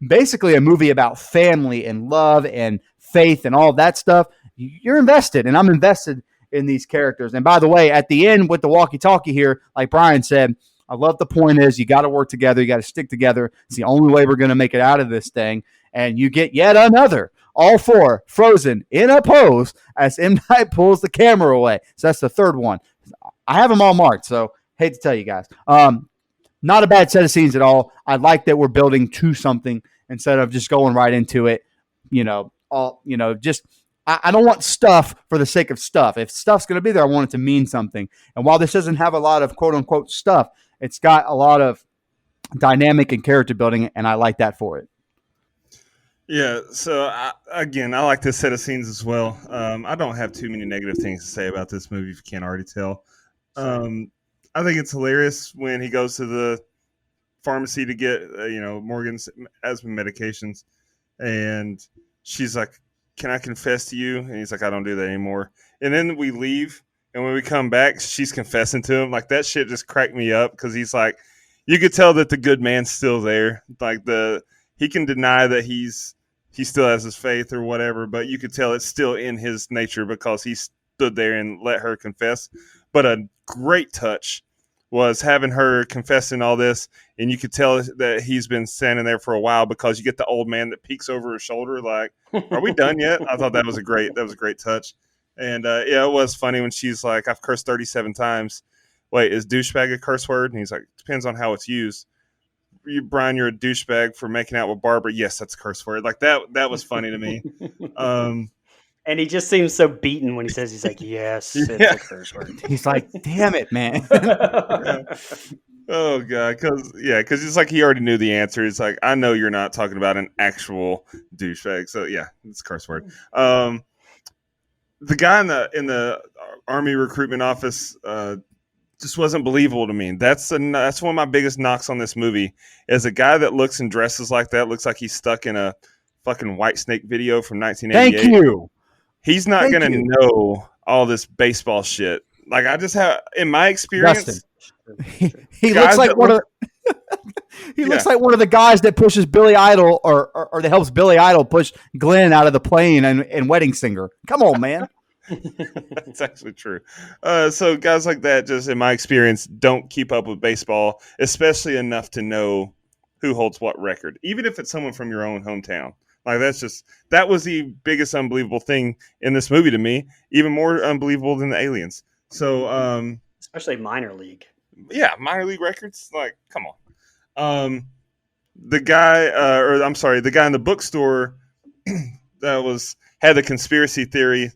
Speaker 3: basically a movie about family and love and faith and all that stuff, you're invested. And I'm invested in these characters. And by the way, at the end with the walkie-talkie here, like Brian said, I love the point is you got to work together. You got to stick together. It's the only way we're going to make it out of this thing. And you get yet another, all four frozen in a pose as M. Night pulls the camera away. So that's the third one. I have them all marked, so hate to tell you guys. Not a bad set of scenes at all. I like that we're building to something instead of just going right into it. I don't want stuff for the sake of stuff. If stuff's going to be there, I want it to mean something. And while this doesn't have a lot of quote unquote stuff, it's got a lot of dynamic and character building, and I like that for it.
Speaker 4: Yeah, so I like this set of scenes as well. I don't have too many negative things to say about this movie, if you can't already tell. I think it's hilarious when he goes to the pharmacy to get, Morgan's asthma medications, and she's like, "Can I confess to you?" And he's like, "I don't do that anymore." And then we leave, and when we come back, she's confessing to him. Like, that shit just cracked me up because he's like, you could tell that the good man's still there. Like, he can deny that he still has his faith or whatever, but you could tell it's still in his nature because he stood there and let her confess. But a great touch was having her confessing all this, and you could tell that he's been standing there for a while because you get the old man that peeks over his shoulder like, "Are we done yet?" I thought that was a great touch. And it was funny when she's like, "I've cursed 37 times. Wait, is douchebag a curse word?" And he's like, "Depends on how it's used." Brian, you're a douchebag for making out with Barbara. Yes, that's a curse word. Like, that was funny to me.
Speaker 5: And he just seems so beaten when he says, he's like, "Yes, it's a curse word."
Speaker 3: He's like, "Damn it, man."
Speaker 4: Yeah. Oh God, because it's like he already knew the answer. It's like, I know you're not talking about an actual douchebag. So yeah, it's a curse word. The guy in the Army recruitment office just wasn't believable to me. That's one of my biggest knocks on this movie. Is a guy that looks and dresses like that looks like he's stuck in a fucking Whitesnake video from 1988.
Speaker 3: Thank you.
Speaker 4: He's not going to know all this baseball shit. Like, I just have, in my experience,
Speaker 3: he looks like one of he looks like one of the guys that pushes Billy Idol or that helps Billy Idol push Glenn out of the plane and Wedding Singer. Come on, man.
Speaker 4: That's actually true. So guys like that, just in my experience, don't keep up with baseball, especially enough to know who holds what record, even if it's someone from your own hometown. Like, that was the biggest unbelievable thing in this movie to me, even more unbelievable than the aliens. So,
Speaker 5: especially minor league.
Speaker 4: Yeah, minor league records. Like, come on. The guy in the bookstore that had the conspiracy theory.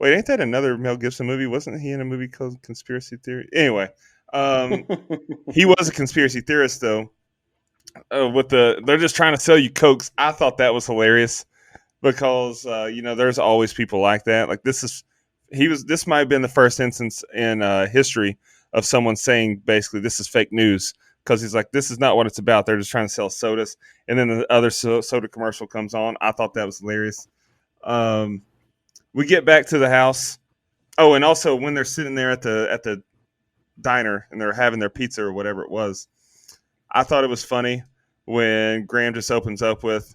Speaker 4: Wait, ain't that another Mel Gibson movie? Wasn't he in a movie called Conspiracy Theory? Anyway, he was a conspiracy theorist though. They're just trying to sell you cokes. I thought that was hilarious because there's always people like that. Like, this might have been the first instance in history of someone saying basically this is fake news, because he's like, this is not what it's about. They're just trying to sell sodas. And then the other soda commercial comes on. I thought that was hilarious. We get back to the house. Oh, and also when they're sitting there at the diner and they're having their pizza or whatever it was, I thought it was funny when Graham just opens up with,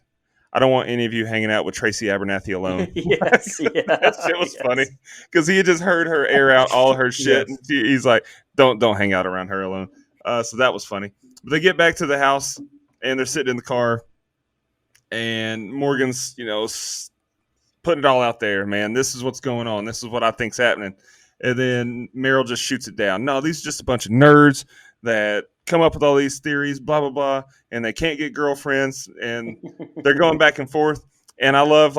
Speaker 4: I don't want any of you hanging out with Tracy Abernathy alone.
Speaker 5: Yes,
Speaker 4: That
Speaker 5: yeah,
Speaker 4: shit was funny
Speaker 5: yes,
Speaker 4: because he had just heard her air out all her shit, and
Speaker 5: yes.
Speaker 4: he's like, don't hang out around her alone. So that was funny. But they get back to the house and they're sitting in the car, and Morgan's putting it all out there, man. This is what's going on. This is what I think's happening. And then Meryl just shoots it down. No, these are just a bunch of nerds that come up with all these theories, blah blah blah, and they can't get girlfriends, and they're going back and forth. And I love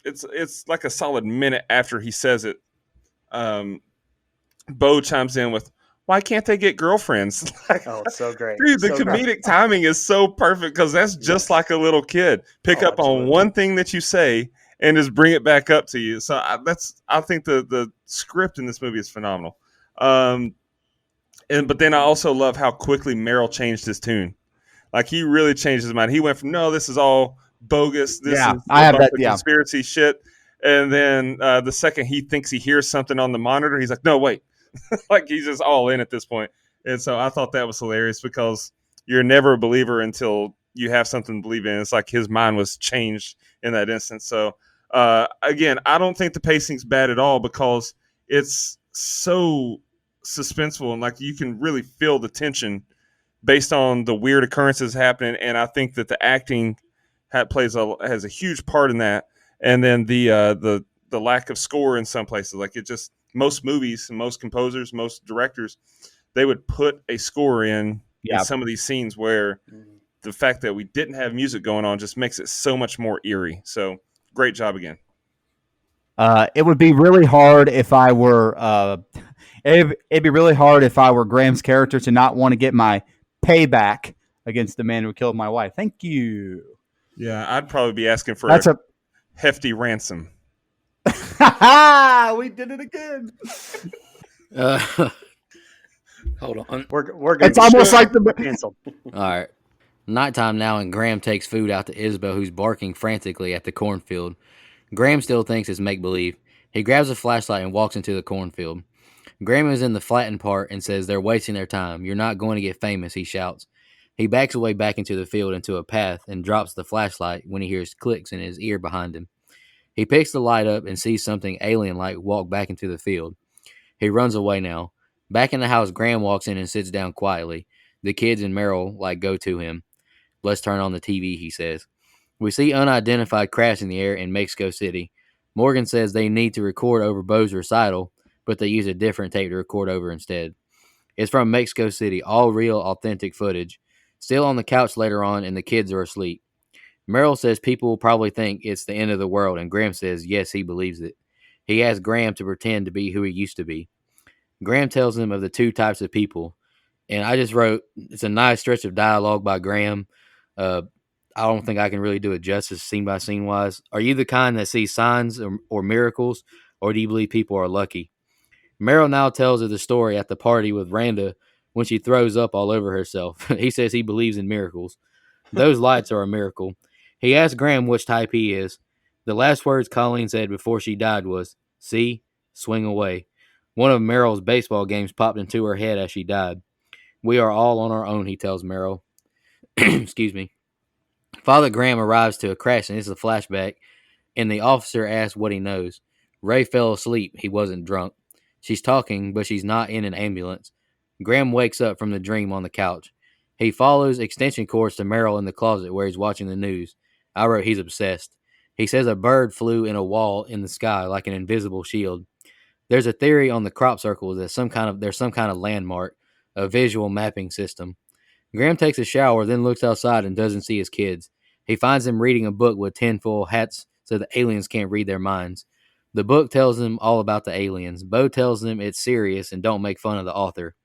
Speaker 4: it's like a solid minute after he says it. Um, Bo chimes in with, "Why can't they get girlfriends?" Like,
Speaker 5: Oh, it's so great,
Speaker 4: dude, the
Speaker 5: so great.
Speaker 4: comedic timing is so perfect because that's just
Speaker 5: Yes.
Speaker 4: like a little kid. Pick
Speaker 5: Oh,
Speaker 4: up on
Speaker 5: absolutely.
Speaker 4: one thing that you say and just bring it back up to you. So I think the script in this movie is phenomenal. Um, but then I also love how quickly Merrill changed his tune. Like he really changed his mind. He went from no, this is all bogus. This
Speaker 3: Yeah,
Speaker 4: is
Speaker 3: I
Speaker 4: a
Speaker 3: have
Speaker 4: bunch
Speaker 3: that.
Speaker 4: of
Speaker 3: Yeah.
Speaker 4: conspiracy shit. And then the second he thinks he hears something on the monitor, he's like, no, wait, like he's just all in at this point. And so I thought that was hilarious because you're never a believer until you have something to believe in. It's like his mind was changed in that instance. So again, I don't think the pacing's bad at all because it's so suspenseful and like you can really feel the tension based on the weird occurrences happening. And I think that the acting has a huge part in that. And then the lack of score in some places, like it just most movies and most composers, most directors, they would put a score in
Speaker 3: Yeah.
Speaker 4: some of these scenes where
Speaker 5: Mhm.
Speaker 4: the fact that we didn't have music going on just makes it so much more eerie. So great job again.
Speaker 3: It would be really hard if I were. It'd be really hard if I were Graham's character to not want to get my payback against the man who killed my wife. Thank you.
Speaker 4: Yeah, I'd probably be asking for a
Speaker 3: That's a.
Speaker 4: hefty ransom.
Speaker 3: We did it again.
Speaker 2: Uh, hold on.
Speaker 5: We're gonna
Speaker 3: It's
Speaker 5: be
Speaker 3: almost like
Speaker 5: we're
Speaker 3: the.
Speaker 5: canceled.
Speaker 2: All right. Nighttime now, and Graham takes food out to Isabel, who's barking frantically at the cornfield. Graham still thinks it's make believe. He grabs a flashlight and walks into the cornfield. Graham is in the flattened part and says they're wasting their time. You're not going to get famous, he shouts. He backs away back into the field into a path and drops the flashlight when he hears clicks in his ear behind him. He picks the light up and sees something alien like walk back into the field. He runs away now. Back in the house, Graham walks in and sits down quietly. The kids and Merrill go to him. Let's turn on the TV, he says. We see unidentified crash in the air in Mexico City. Morgan says they need to record over Bo's recital, but they use a different tape to record over instead. It's from Mexico City, all real, authentic footage. Still on the couch later on, and the kids are asleep. Merrill says people will probably think it's the end of the world, and Graham says yes, he believes it. He asks Graham to pretend to be who he used to be. Graham tells him of the two types of people, and I just wrote, it's a nice stretch of dialogue by Graham. Uh, I don't think I can really do it justice scene by scene wise. Are you the kind that sees signs or miracles, or do you believe people are lucky? Meryl now tells her the story at the party with Randa when she throws up all over herself. He says he believes in miracles. Those lights are a miracle. He asks Graham which type he is. The last words Colleen said before she died was, "See, swing away." One of Meryl's baseball games popped into her head as she died. We are all on our own, he tells Meryl. Excuse me. Father Graham arrives to a crash, and this is a flashback, and the officer asks what he knows. Ray fell asleep. He wasn't drunk. She's talking, but she's not in an ambulance. Graham wakes up from the dream on the couch. He follows extension cords to Merrill in the closet where he's watching the news. I wrote he's obsessed. He says a bird flew in a wall in the sky like an invisible shield. There's a theory on the crop circles that there's some kind of landmark, a visual mapping system. Graham takes a shower, then looks outside and doesn't see his kids. He finds them reading a book with tinfoil hats so the aliens can't read their minds. The book tells them all about the aliens. Bo tells them it's serious and don't make fun of the author.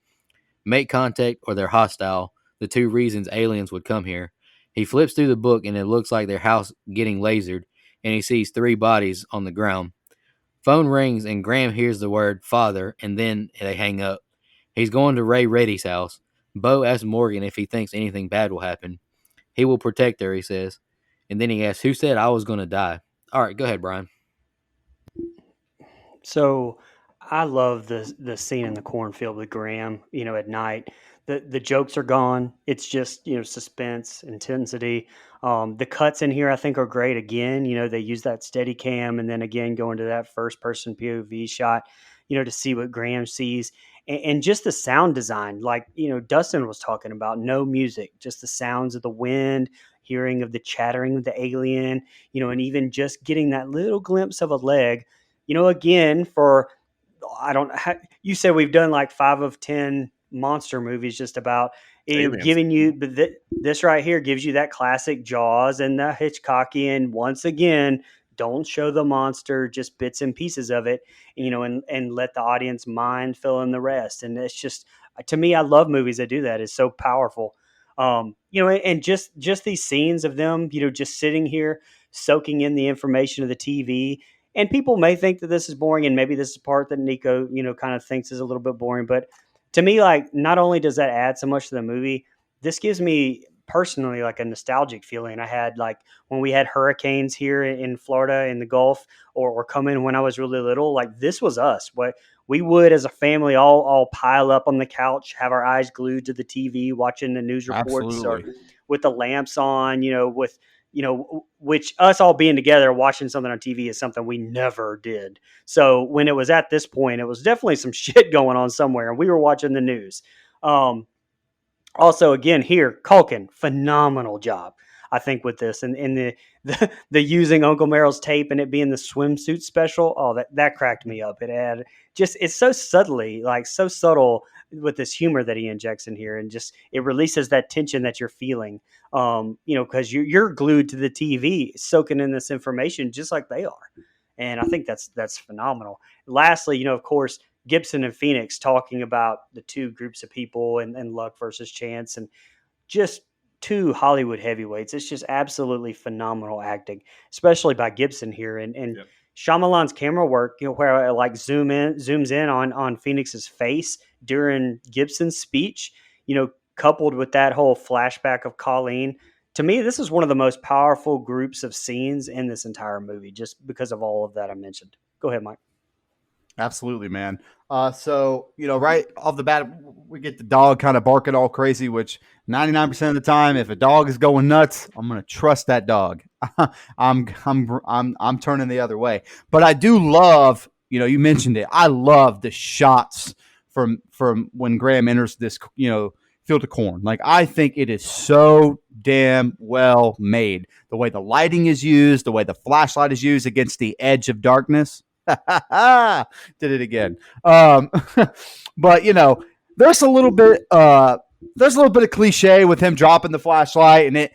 Speaker 2: Make contact or they're hostile, the two reasons aliens would come here. He flips through the book and it looks like their house getting lasered, and he sees three bodies on the ground. Phone rings and Graham hears the word father, and then they hang up. He's going to Ray Reddy's house. Bo asks Morgan if he thinks anything bad will happen. He will protect her, he says. And then he asks, who said I was going to die? All right, go ahead, Brian.
Speaker 5: So I love the scene in the cornfield with Graham, at night. The jokes are gone. It's just, suspense, intensity. The cuts in here I think are great. Again, they use that steady cam and then again going to that first person POV shot, to see what Graham sees. And just the sound design, like, Dustin was talking about, no music, just the sounds of the wind, hearing of the chattering of the alien, and even just getting that little glimpse of a leg, again, for I don't. You said we've done like 5 of 10 monster movies, just about.
Speaker 4: Aliens.
Speaker 5: Giving you, but this right here gives you that classic Jaws and the Hitchcockian. Once again, don't show the monster, just bits and pieces of it, and let the audience mind fill in the rest. And it's just, to me, I love movies that do that. It's so powerful. And just these scenes of them, just sitting here soaking in the information of the TV. And people may think that this is boring, and maybe this is part that Nico, kind of thinks is a little bit boring. But to me, like, not only does that add so much to the movie, this gives me personally like a nostalgic feeling I had like when we had hurricanes here in Florida in the Gulf, or coming when I was really little. Like, this was us. What we would as a family all pile up on the couch, have our eyes glued to the TV, watching the news reports, or
Speaker 3: Absolutely.
Speaker 5: with the lamps on, with which us all being together watching something on TV is something we never did. So when it was at this point, it was definitely some shit going on somewhere, and we were watching the news. Also, again, here, Culkin, phenomenal job, I think, with this, and the using Uncle Meryl's tape and it being the swimsuit special. Oh, that cracked me up. It had it's so subtly, like, so subtle with this humor that he injects in here, and just it releases that tension that you're feeling. Because you're glued to the TV, soaking in this information just like they are, and I think that's phenomenal. Lastly, of course, Gibson and Phoenix talking about the two groups of people, and luck versus chance, and just two Hollywood heavyweights. It's just absolutely phenomenal acting, especially by Gibson here, and
Speaker 4: Yep.
Speaker 5: Shyamalan's camera work, where it like zooms in on Phoenix's face during Gibson's speech, coupled with that whole flashback of Colleen. To me, this is one of the most powerful groups of scenes in this entire movie, just because of all of that I mentioned. Go ahead, Mike.
Speaker 3: Absolutely, man. So, right off the bat, we get the dog kind of barking all crazy, which 99% of the time, if a dog is going nuts, I'm going to trust that dog. I'm turning the other way. But I do love, you mentioned it. I love the shots from when Graham enters this, field of corn. Like, I think it is so damn well made. The way the lighting is used, the way the flashlight is used against the edge of darkness. Did it again. But there's a little bit of cliche with him dropping the flashlight and it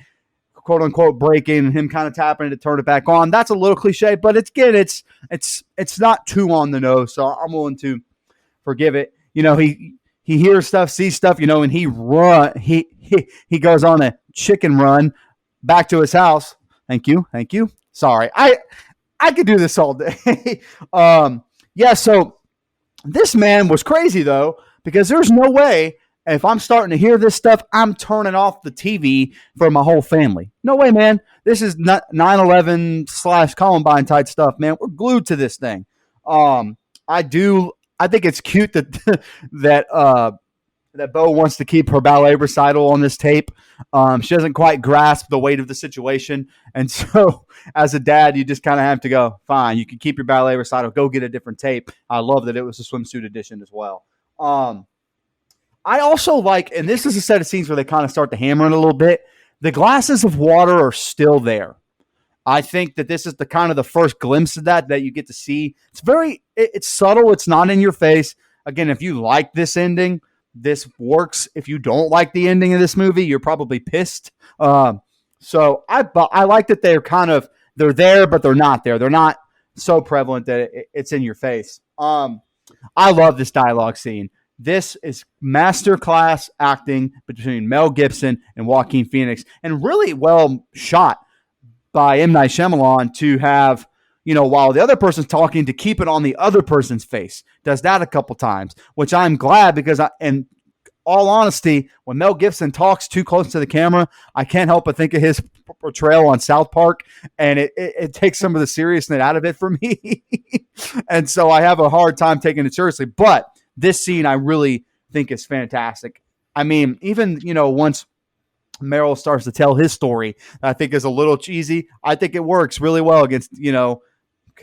Speaker 3: quote unquote breaking, and him kind of tapping it to turn it back on. That's a little cliche, but it's not too on the nose, so I'm willing to forgive it. He hears stuff, sees stuff, and he goes on a chicken run back to his house. Thank you. Sorry, I could do this all day. Yeah, so this man was crazy, though, because there's no way, if I'm starting to hear this stuff, I'm turning off the TV for my whole family. No way, man. This is 9/11/Columbine type stuff, man. We're glued to this thing. I think it's cute that that Bo wants to keep her ballet recital on this tape. She doesn't quite grasp the weight of the situation. And so as a dad, you just kind of have to go, fine, you can keep your ballet recital, go get a different tape. I love that it was a swimsuit edition as well. I also like, and this is a set of scenes where they kind of start to hammer it a little bit. The glasses of water are still there. I think that this is the kind of the first glimpse of that you get to see. It's subtle. It's not in your face. Again, if you like this ending, this works. If you don't like the ending of this movie, you're probably pissed. So I like that they're there, but they're not there. They're not so prevalent that it's in your face. I love this dialogue scene. This is masterclass acting between Mel Gibson and Joaquin Phoenix, and really well shot by M. Night Shyamalan to have, while the other person's talking, to keep it on the other person's face. Does that a couple times, which I'm glad, because all honesty, when Mel Gibson talks too close to the camera, I can't help but think of his portrayal on South Park, and it takes some of the seriousness out of it for me. And so I have a hard time taking it seriously. But this scene I really think is fantastic. I mean, even, once Merrill starts to tell his story, I think is a little cheesy. I think it works really well against,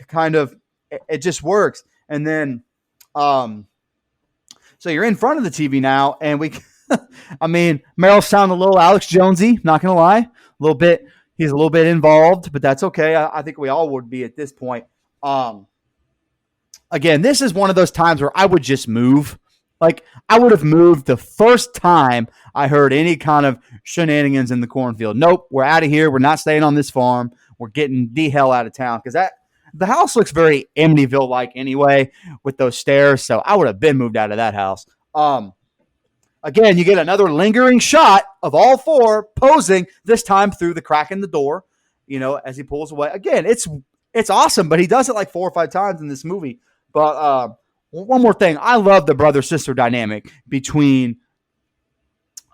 Speaker 3: kind of, it just works. And then, so you're in front of the TV now, and I mean, Merrill sounded a little Alex Jonesy, not going to lie. A little bit, he's a little bit involved, but that's okay. I think we all would be at this point. Again, this is one of those times where I would just move. Like, I would have moved the first time I heard any kind of shenanigans in the cornfield. Nope, we're out of here. We're not staying on this farm. We're getting the hell out of town, because the house looks very Amityville-like anyway with those stairs, so I would have been moved out of that house. Again, you get another lingering shot of all four posing, this time through the crack in the door, as he pulls away. Again, it's awesome, but he does it like 4 or 5 times in this movie. But one more thing. I love the brother-sister dynamic between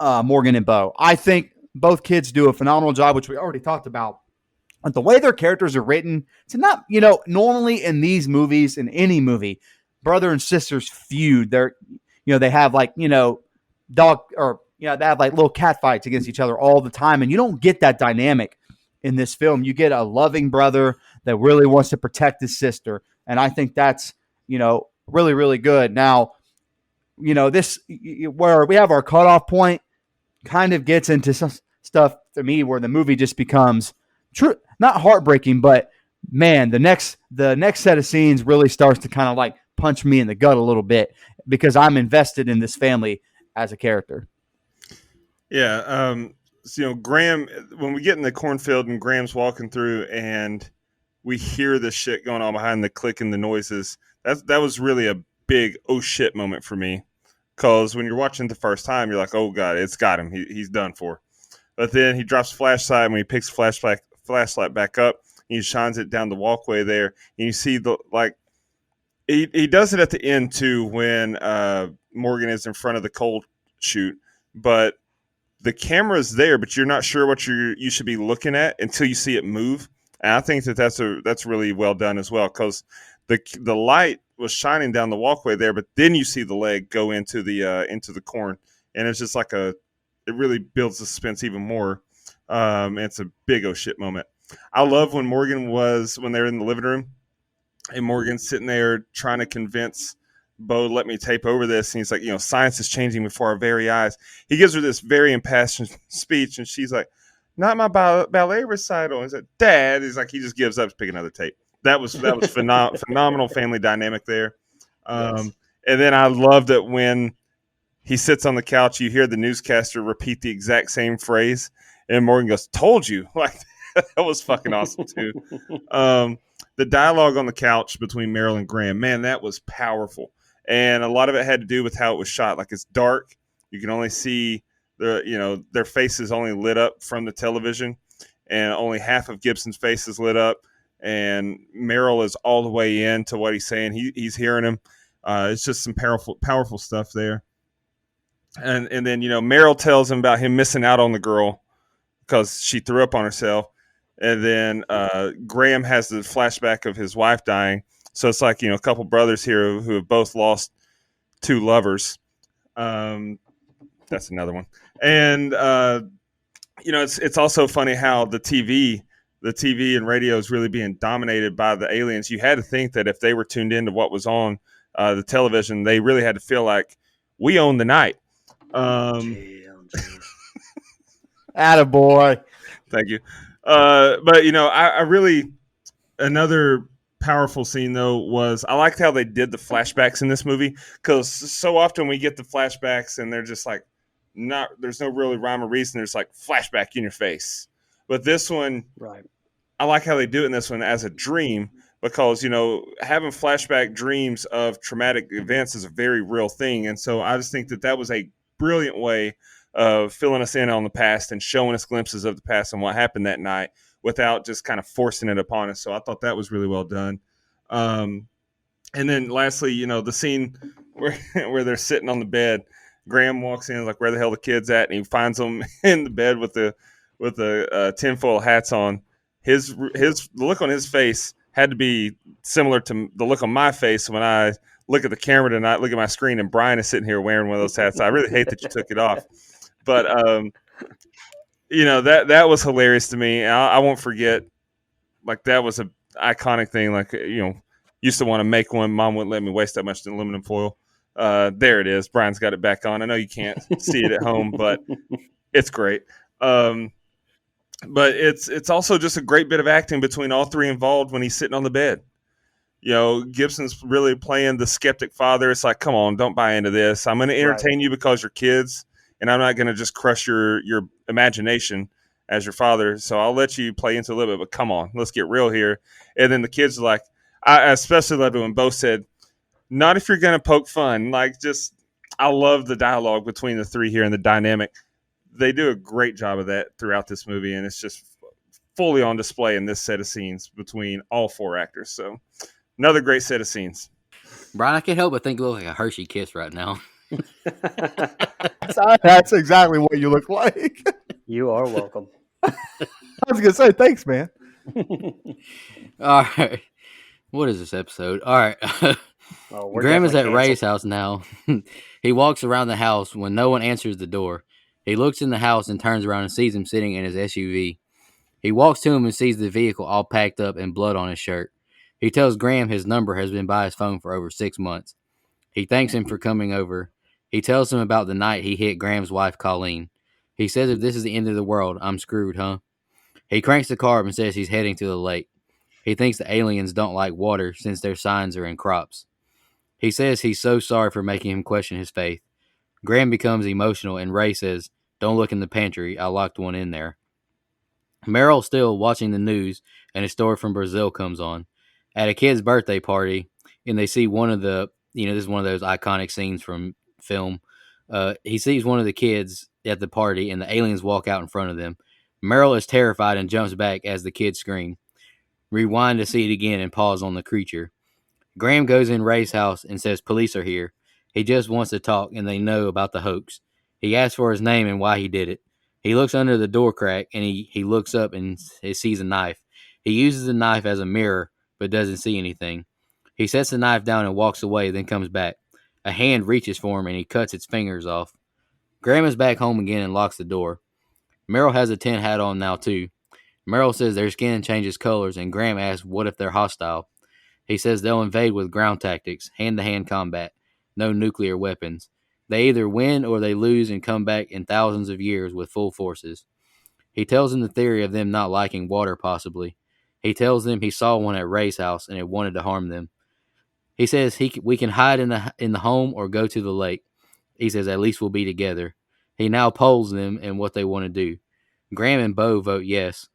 Speaker 3: Morgan and Bo. I think both kids do a phenomenal job, which we already talked about. But the way their characters are written, to not, normally in these movies, in any movie, brother and sisters feud. They have like, dog or, they have like little cat fights against each other all the time. And you don't get that dynamic in this film. You get a loving brother that really wants to protect his sister. And I think that's, really, really good. Now, this, where we have our cutoff point, kind of gets into some stuff to me where the movie just becomes true, not heartbreaking, but man, the next set of scenes really starts to kind of like punch me in the gut a little bit, because I'm invested in this family as a character.
Speaker 4: Yeah. So, Graham, when we get in the cornfield and Graham's walking through and we hear the shit going on behind the click and the noises, that was really a big oh shit moment for me. Because when you're watching the first time, you're like, oh God, it's got him. He's done for. But then he drops the flashlight, and when he picks the flashlight back up, he shines it down the walkway there, and you see he does it at the end too when Morgan is in front of the coal chute, but the camera's there, but you're not sure what you should be looking at until you see it move. And I think that's really well done as well, because the light was shining down the walkway there, but then you see the leg go into the corn, and it's just like it really builds the suspense even more. It's a big oh shit moment. I love when they're in the living room and Morgan's sitting there trying to convince Bo, let me tape over this. And he's like, science is changing before our very eyes. He gives her this very impassioned speech, and she's like, not my ballet recital. He's like, Dad. He's like, he just gives up to pick another tape. That was phenomenal family dynamic there.
Speaker 5: Yes.
Speaker 4: And then I loved it when he sits on the couch, you hear the newscaster repeat the exact same phrase, and Morgan goes, told you. Like, that was fucking awesome too. The dialogue on the couch between Merrill and Graham, man, that was powerful. And a lot of it had to do with how it was shot. Like, it's dark. You can only see their faces only lit up from the television, and only half of Gibson's face is lit up. And Merrill is all the way into what he's saying. He's hearing him. It's just some powerful stuff there. And then, Merrill tells him about him missing out on the girl because she threw up on herself. And then Graham has the flashback of his wife dying. So it's like, a couple brothers here who have both lost 2 lovers. That's another one. And, it's also funny how the TV and radio is really being dominated by the aliens. You had to think that if they were tuned into what was on the television, they really had to feel like we own the night.
Speaker 3: Attaboy.
Speaker 4: Thank you. But I really, another powerful scene though was, I liked how they did the flashbacks in this movie, because so often we get the flashbacks and they're just like, there's no really rhyme or reason. There's like flashback in your face. But this one,
Speaker 5: Right.
Speaker 4: I like how they do it in this one as a dream, because, having flashback dreams of traumatic events is a very real thing. And so I just think that was a brilliant way of filling us in on the past and showing us glimpses of the past and what happened that night without just kind of forcing it upon us. So I thought that was really well done. And then lastly, the scene where they're sitting on the bed Graham walks in like, where the hell the kids at? And he finds them in the bed with the tinfoil hats on. The look on his face had to be similar to the look on my face when I look at the camera tonight, look at my screen, and Brian is sitting here wearing one of those hats. I really hate that you took it off, but that was hilarious to me. I won't forget. Like, that was a iconic thing. Like, used to want to make one. Mom wouldn't let me waste that much aluminum foil. There it is. Brian's got it back on. I know you can't see it at home, but it's great. But it's also just a great bit of acting between all three involved when he's sitting on the bed. Gibson's really playing the skeptic father. It's like, come on, don't buy into this. I'm going to entertain you because you're kids, and I'm not going to just crush your imagination as your father. So I'll let you play into a little bit, but come on, let's get real here. And then the kids are like, I especially loved it when Bo said, not if you're going to poke fun. Like, just, I love the dialogue between the three here and the dynamic. They do a great job of that throughout this movie, and it's just fully on display in this set of scenes between all four actors. So another great set of scenes.
Speaker 2: Brian, I can't help but think you look like a Hershey Kiss right now.
Speaker 3: That's exactly what you look like.
Speaker 5: You are welcome.
Speaker 3: I was going to say, thanks, man.
Speaker 2: All right. What is this episode? All right. Graham is at Ray's house now. He walks around the house when no one answers the door. He looks in the house and turns around and sees him sitting in his SUV. He walks to him and sees the vehicle all packed up and blood on his shirt. He tells Graham his number has been by his phone for over 6 months. He thanks him for coming over. He tells him about the night he hit Graham's wife, Colleen. He says, if this is the end of the world, I'm screwed, huh? He cranks the car up and says he's heading to the lake. He thinks the aliens don't like water since their signs are in crops. He says he's so sorry for making him question his faith. Graham becomes emotional and Ray says, don't look in the pantry, I locked one in there. Meryl's still watching the news and a story from Brazil comes on. At a kid's birthday party, and they see one of the, this is one of those iconic scenes from film. He sees one of the kids at the party and the aliens walk out in front of them. Meryl is terrified and jumps back as the kids scream. Rewind to see it again and pause on the creature. Graham goes in Ray's house and says police are here. He just wants to talk and they know about the hoax. He asks for his name and why he did it. He looks under the door crack and he looks up and he sees a knife. He uses the knife as a mirror but doesn't see anything. He sets the knife down and walks away, then comes back. A hand reaches for him and he cuts its fingers off. Graham is back home again and locks the door. Meryl has a tin hat on now too. Meryl says their skin changes colors and Graham asks what if they're hostile. He says they'll invade with ground tactics, hand-to-hand combat, no nuclear weapons. They either win or they lose and come back in thousands of years with full forces. He tells them the theory of them not liking water, possibly. He tells them he saw one at Ray's house and it wanted to harm them. He says we can hide in the home or go to the lake. He says at least we'll be together. He now polls them and what they want to do. Graham and Bo vote yes.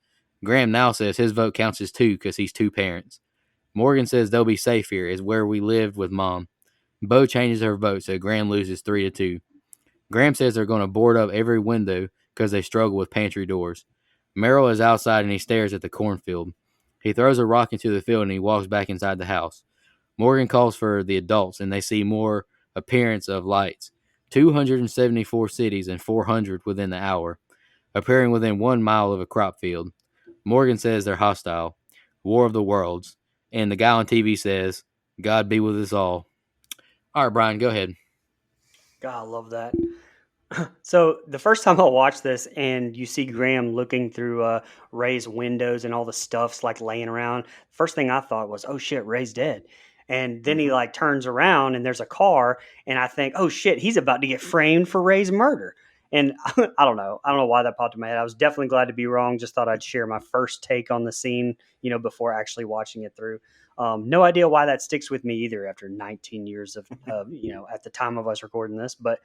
Speaker 2: Graham now says his vote counts as 2 because he's 2 parents. Morgan says they'll be safe here. It's where we lived with Mom. Bo changes her vote, so Graham loses 3-2. Graham says they're going to board up every window because they struggle with pantry doors. Merrill is outside and he stares at the cornfield. He throws a rock into the field and he walks back inside the house. Morgan calls for the adults and they see more appearance of lights. 274 cities and 400 within the hour, appearing within 1 mile of a crop field. Morgan says they're hostile. War of the Worlds. And the guy on TV says, God be with us all. All right, Brian, go ahead.
Speaker 5: God, I love that. So the first time I watched this and you see Graham looking through Ray's windows and all the stuff's like laying around, first thing I thought was, oh shit, Ray's dead. And then he like turns around and there's a car and I think, oh shit, he's about to get framed for Ray's murder. And I don't know why that popped in my head. I was definitely glad to be wrong. Just thought I'd share my first take on the scene, before actually watching it through. No idea why that sticks with me either after 19 years of, at the time of us recording this. But,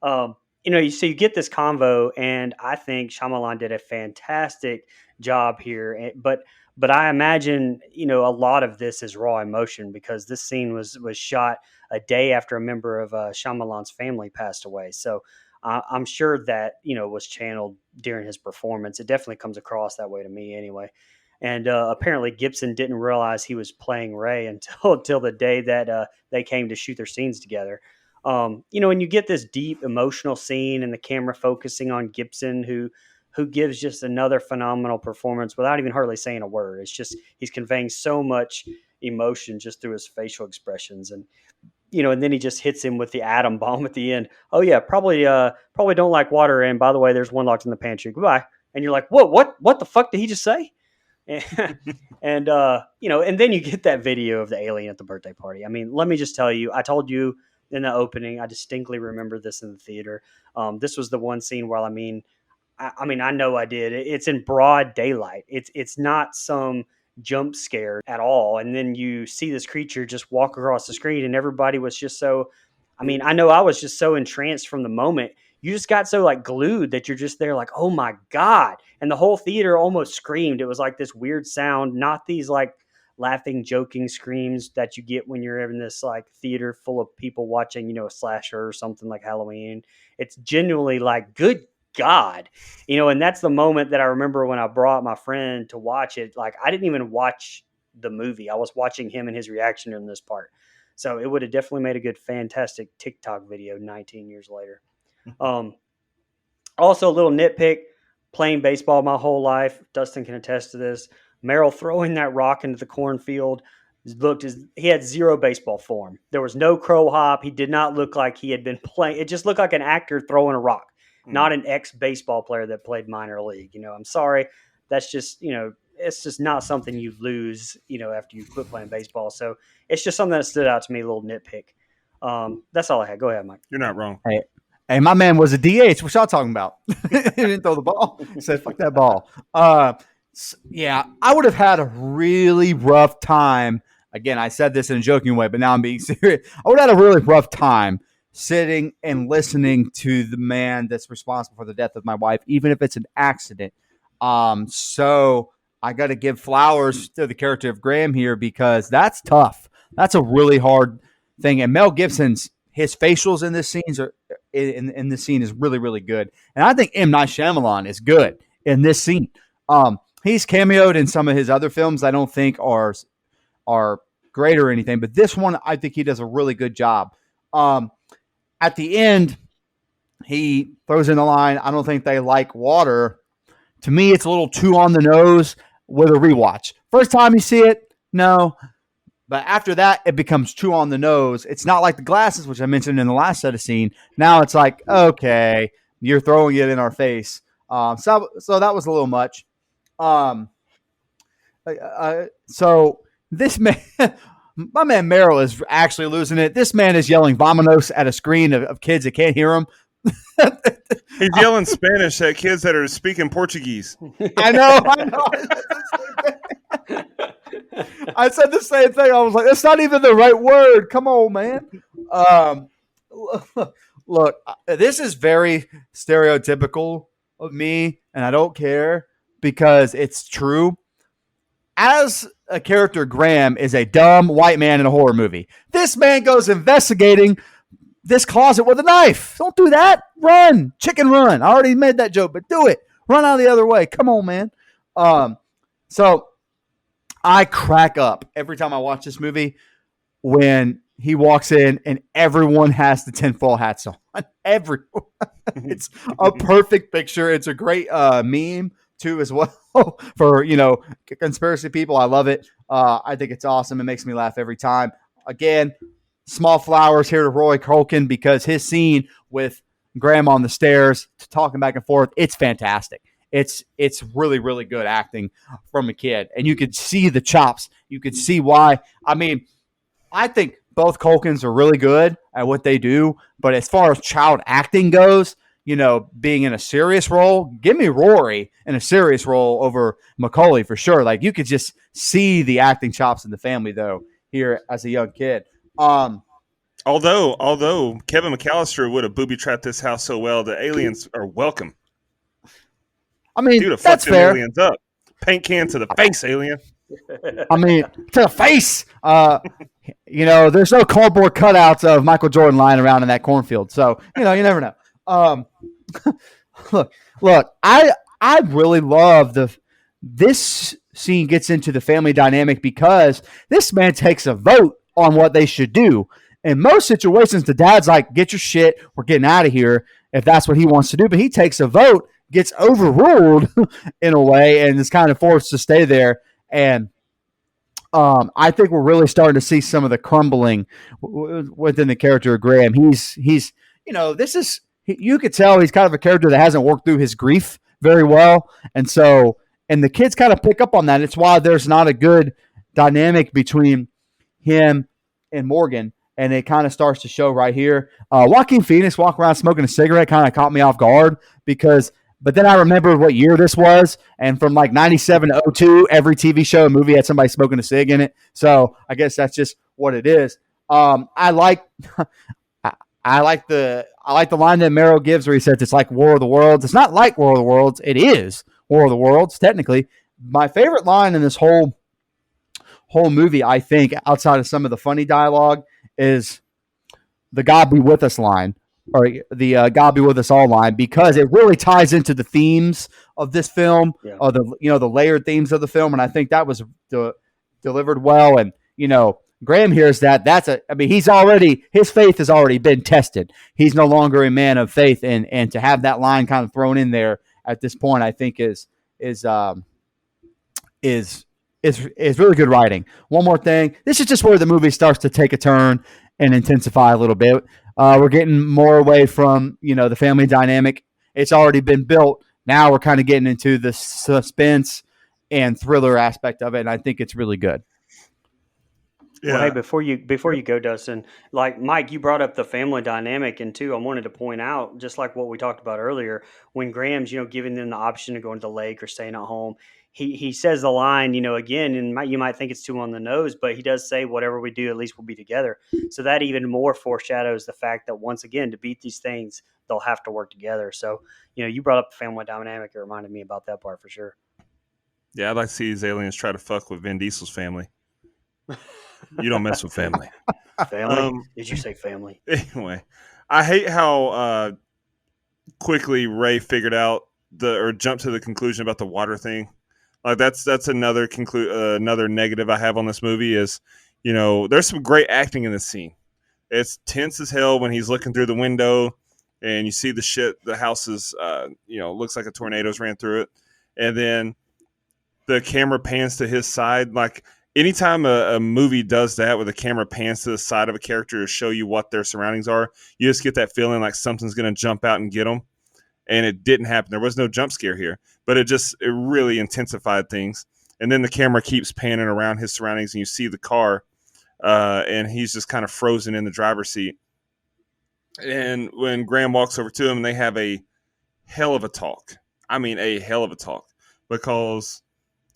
Speaker 5: so you get this convo, and I think Shyamalan did a fantastic job here. But I imagine, a lot of this is raw emotion because this scene was shot a day after a member of Shyamalan's family passed away. So I'm sure that, was channeled during his performance. It definitely comes across that way to me anyway. And apparently Gibson didn't realize he was playing Ray until the day that they came to shoot their scenes together. And you get this deep emotional scene and the camera focusing on Gibson, who gives just another phenomenal performance without even hardly saying a word. It's just he's conveying so much emotion just through his facial expressions. And then he just hits him with the atom bomb at the end. Oh yeah, probably don't like water. And by the way, there's one locked in the pantry. Goodbye. And you're like, what the fuck did he just say? And then you get that video of the alien at the birthday party. I mean, let me just tell you, I told you in the opening, I distinctly remember this in the theater. This was the one scene where, I know I did. It's in broad daylight. It's not some jump scare at all. And then you see this creature just walk across the screen, and everybody was just so. I know I was just so entranced from the moment. You just got so glued that you're just there like, oh my God. And the whole theater almost screamed. It was like this weird sound, not these laughing, joking screams that you get when you're in this theater full of people watching, a slasher or something like Halloween. It's genuinely good God, and that's the moment that I remember when I brought my friend to watch it. I didn't even watch the movie. I was watching him and his reaction in this part. So it would have definitely made a good, fantastic TikTok video 19 years later. Also, a little nitpick, playing baseball my whole life. Dustin can attest to this. Merrill throwing that rock into the cornfield he had zero baseball form. There was no crow hop. He did not look like he had been playing. It just looked like an actor throwing a rock, not an ex-baseball player that played minor league. I'm sorry. That's just, it's just not something you lose, after you quit playing baseball. So it's just something that stood out to me, a little nitpick. That's all I had. Go ahead, Mike.
Speaker 4: You're not wrong.
Speaker 3: Hey, my man was a DH. What y'all talking about? He didn't throw the ball. He said, fuck that ball. Yeah, I would have had a really rough time. Again, I said this in a joking way, but now I'm being serious. I would have had a really rough time sitting and listening to the man that's responsible for the death of my wife, even if it's an accident. So I got to give flowers to the character of Graham here because that's tough. That's a really hard thing. And Mel Gibson's his facials in this in this scene is really, really good. And I think M. Night Shyamalan is good in this scene. He's cameoed in some of his other films I don't think are great or anything, but this one I think he does a really good job. At the end, he throws in the line, I don't think they like water. To me, it's a little too on the nose with a rewatch. First time you see it, no. But after that, it becomes too on the nose. It's not like the glasses, which I mentioned in the last set of scene. Now it's like, okay, you're throwing it in our face. So that was a little much. So this man, my man Merrill is actually losing it. This man is yelling "Vamonos" at a screen of kids that can't hear him.
Speaker 4: He's yelling Spanish at kids that are speaking Portuguese.
Speaker 3: I know. I said the same thing. I was like, that's not even the right word. Come on, man. Look, this is very stereotypical of me, and I don't care because it's true. As a character, Graham is a dumb white man in a horror movie. This man goes investigating this closet with a knife. Don't do that. Run. Chicken run. I already made that joke, but do it. Run out the other way. Come on, man. So I crack up every time I watch this movie when he walks in and everyone has the tinfoil hats on. Everyone. It's a perfect picture. It's a great meme too as well for, conspiracy people. I love it. I think it's awesome. It makes me laugh every time. Again, small flowers here to Roy Culkin because his scene with Graham on the stairs talking back and forth, it's fantastic. It's really, really good acting from a kid. And you could see the chops. You could see why. I mean, I think both Culkins are really good at what they do. But as far as child acting goes, being in a serious role, give me Rory in a serious role over Macaulay for sure. Like you could just see the acting chops in the family though here as a young kid.
Speaker 4: Although Kevin McAllister would have booby-trapped this house so well, the aliens are welcome.
Speaker 3: I mean,
Speaker 4: dude,
Speaker 3: that's fair.
Speaker 4: Aliens up. Paint can to the face, alien.
Speaker 3: I mean, to the face. There's no cardboard cutouts of Michael Jordan lying around in that cornfield. So, you never know. Look, I really love this scene gets into the family dynamic because this man takes a vote on what they should do. in most situations, the dad's like, get your shit, we're getting out of here, if that's what he wants to do. But he takes a vote, gets overruled in a way, and is kind of forced to stay there. And I think we're really starting to see some of the crumbling within the character of Graham. He's this is you could tell he's kind of a character that hasn't worked through his grief very well, and the kids kind of pick up on that. It's why there's not a good dynamic between him and Morgan, and it kind of starts to show right here. Joaquin Phoenix walking around smoking a cigarette kind of caught me off guard but then I remembered what year this was, and from like 97 to 02, every TV show and movie had somebody smoking a cig in it. So I guess that's just what it is. I like I like the line that Merrill gives where he says it's like War of the Worlds. It's not like War of the Worlds. It is War of the Worlds, technically. My favorite line in this whole movie, I think, outside of some of the funny dialogue, is the God be with us line, or the God be with us all line, because it really ties into the themes of this film, or the layered themes of the film, and I think that was delivered well. And Graham hears that. His faith has already been tested. He's no longer a man of faith, and to have that line kind of thrown in there at this point, I think is really good writing. One more thing, this is just where the movie starts to take a turn and intensify a little bit. We're getting more away from the family dynamic. It's already been built. Now we're kind of getting into the suspense and thriller aspect of it, and I think it's really good.
Speaker 5: Yeah. Well, hey, before you go, Dustin, like Mike, you brought up the family dynamic, and too, I wanted to point out, just like what we talked about earlier, when Graham's giving them the option to go into the lake or staying at home. He says the line, again, and you might think it's too on the nose, but he does say, whatever we do, at least we'll be together. So that even more foreshadows the fact that, once again, to beat these things, they'll have to work together. So, you brought up the family dynamic. It reminded me about that part for sure.
Speaker 4: Yeah, I'd like to see these aliens try to fuck with Vin Diesel's family. You don't mess with family.
Speaker 5: Family? Did you say family?
Speaker 4: Anyway, I hate how quickly Ray figured out or jumped to the conclusion about the water thing. Like that's another another negative I have on this movie is, there's some great acting in this scene. It's tense as hell when he's looking through the window and you see the house is, looks like a tornado's ran through it. And then the camera pans to his side. Like anytime a movie does that, where the camera pans to the side of a character to show you what their surroundings are, you just get that feeling like something's going to jump out and get them. And it didn't happen. There was no jump scare here, but it really intensified things. And then the camera keeps panning around his surroundings, and you see the car, and he's just kind of frozen in the driver's seat. And when Graham walks over to him, they have a hell of a talk. I mean, a hell of a talk, because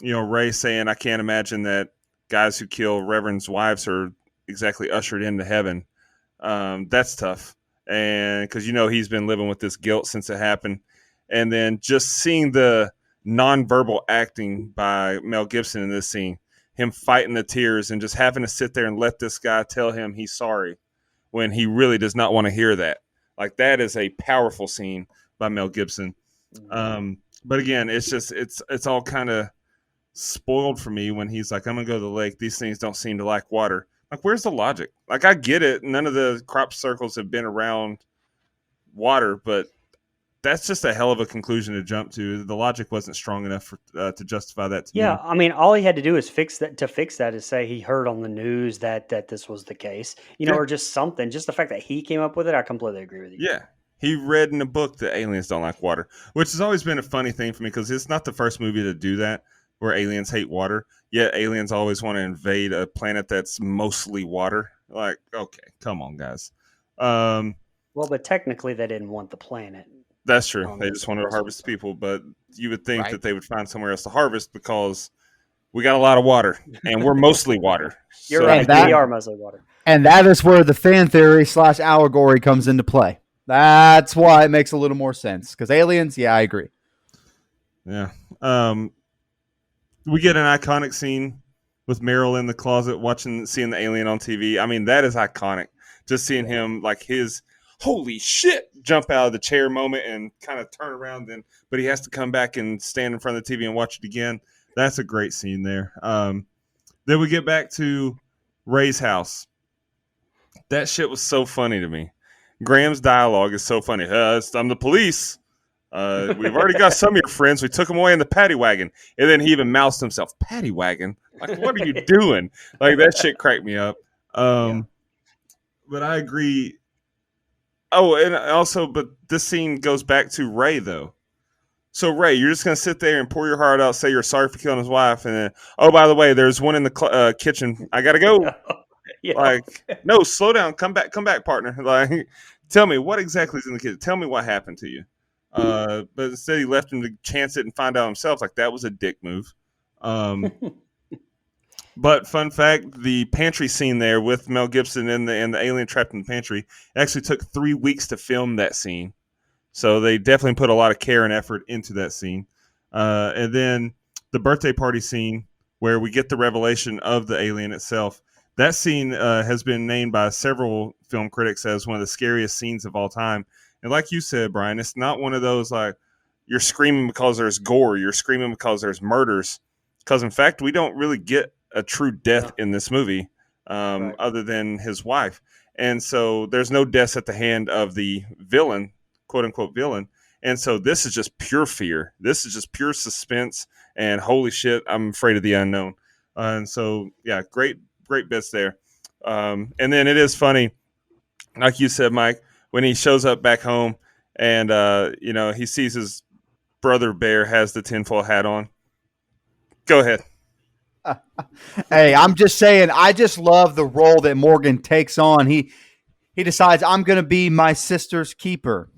Speaker 4: Ray's saying, "I can't imagine that guys who kill reverends' wives are exactly ushered into heaven. That's tough." And because he's been living with this guilt since it happened. And then just seeing the nonverbal acting by Mel Gibson in this scene, him fighting the tears and just having to sit there and let this guy tell him he's sorry when he really does not want to hear that. Like, that is a powerful scene by Mel Gibson. But again, it's all kind of spoiled for me when he's like, "I'm gonna go to the lake. These things don't seem to like water." Like, where's the logic? Like, I get it. None of the crop circles have been around water, but that's just a hell of a conclusion to jump to. The logic wasn't strong enough to justify that to me.
Speaker 5: Yeah, I mean, all he had to do is fix that. To fix that is say he heard on the news that this was the case, or just something. Just the fact that he came up with it, I completely agree with you.
Speaker 4: Yeah, he read in a book that aliens don't like water, which has always been a funny thing for me because it's not the first movie to do that, where aliens hate water, yet aliens always want to invade a planet that's mostly water. Like, okay, come on, guys.
Speaker 5: Well, but technically they didn't want the planet.
Speaker 4: That's true. They just wanted to harvest people, but you would think that they would find somewhere else to harvest because we got a lot of water, and we're mostly water.
Speaker 5: You're right. We are mostly water.
Speaker 3: And that is where the fan theory / allegory comes into play. That's why it makes a little more sense. Because aliens, yeah, I agree.
Speaker 4: Yeah. We get an iconic scene with Meryl in the closet seeing the alien on TV. I mean, that is iconic. Just seeing him, like, his holy shit jump out of the chair moment and kind of turn around but he has to come back and stand in front of the TV and watch it again. That's a great scene there. Then we get back to Ray's house. That shit was so funny to me. Graham's dialogue is so funny. I'm the police. We've already got some of your friends. We took them away in the paddy wagon. And then he even moused himself, paddy wagon? Like, what are you doing? Like, that shit cracked me up. But I agree. Oh, and also, but this scene goes back to Ray, though. So, Ray, you're just going to sit there and pour your heart out, say you're sorry for killing his wife, and then, oh, by the way, there's one in the kitchen. I got to go.
Speaker 5: Yeah.
Speaker 4: Like, no, slow down. Come back, partner. Like, tell me what exactly is in the kitchen. Tell me what happened to you. But instead, he left him to chance it and find out himself. Like, that was a dick move. But fun fact, the pantry scene there with Mel Gibson and the alien trapped in the pantry actually took 3 weeks to film that scene. So they definitely put a lot of care and effort into that scene. And then the birthday party scene where we get the revelation of the alien itself. That scene has been named by several film critics as one of the scariest scenes of all time. And like you said, Brian, it's not one of those like you're screaming because there's gore. You're screaming because there's murders. Because in fact, we don't really get a true death in this movie
Speaker 5: Right.
Speaker 4: other than his wife. And so there's no deaths at the hand of the villain, quote unquote villain. And so this is just pure fear. This is just pure suspense. And holy shit, I'm afraid of the unknown. And so, yeah, great bits there. And then it is funny, like you said, Mike, when he shows up back home and, he sees his brother Bear has the tinfoil hat on. Go ahead.
Speaker 3: Hey, I'm just saying, I just love the role that Morgan takes on. He decides, I'm going to be my sister's keeper.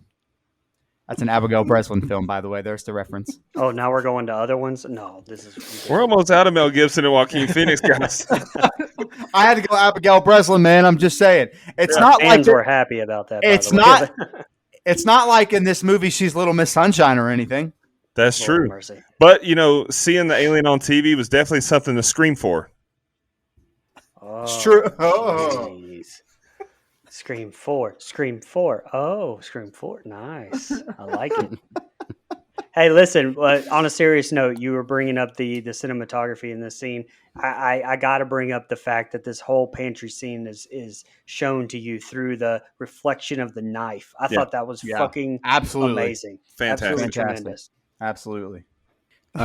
Speaker 3: That's an Abigail Breslin film, by the way. There's the reference.
Speaker 5: Oh, now we're going to other ones? No, this is ridiculous.
Speaker 4: We're almost out of Mel Gibson and Joaquin Phoenix, guys.
Speaker 3: I had to go Abigail Breslin, man. I'm just saying. It's not
Speaker 5: fans
Speaker 3: like
Speaker 5: were happy about that.
Speaker 3: It's
Speaker 5: by the
Speaker 3: not.
Speaker 5: way.
Speaker 3: It's not like in this movie she's Little Miss Sunshine or anything.
Speaker 4: That's
Speaker 5: Lord
Speaker 4: true.
Speaker 5: mercy.
Speaker 4: But, seeing the alien on TV was definitely something to scream for.
Speaker 3: It's true. Oh.
Speaker 5: Jeez. Scream 4. Scream 4. Oh, Scream 4. Nice. I like it. Hey, listen, on a serious note, you were bringing up the cinematography in this scene. I got to bring up the fact that this whole pantry scene is shown to you through the reflection of the knife. I thought that was fucking
Speaker 3: absolutely
Speaker 5: amazing.
Speaker 4: Fantastic.
Speaker 5: Absolutely tremendous.
Speaker 3: Absolutely.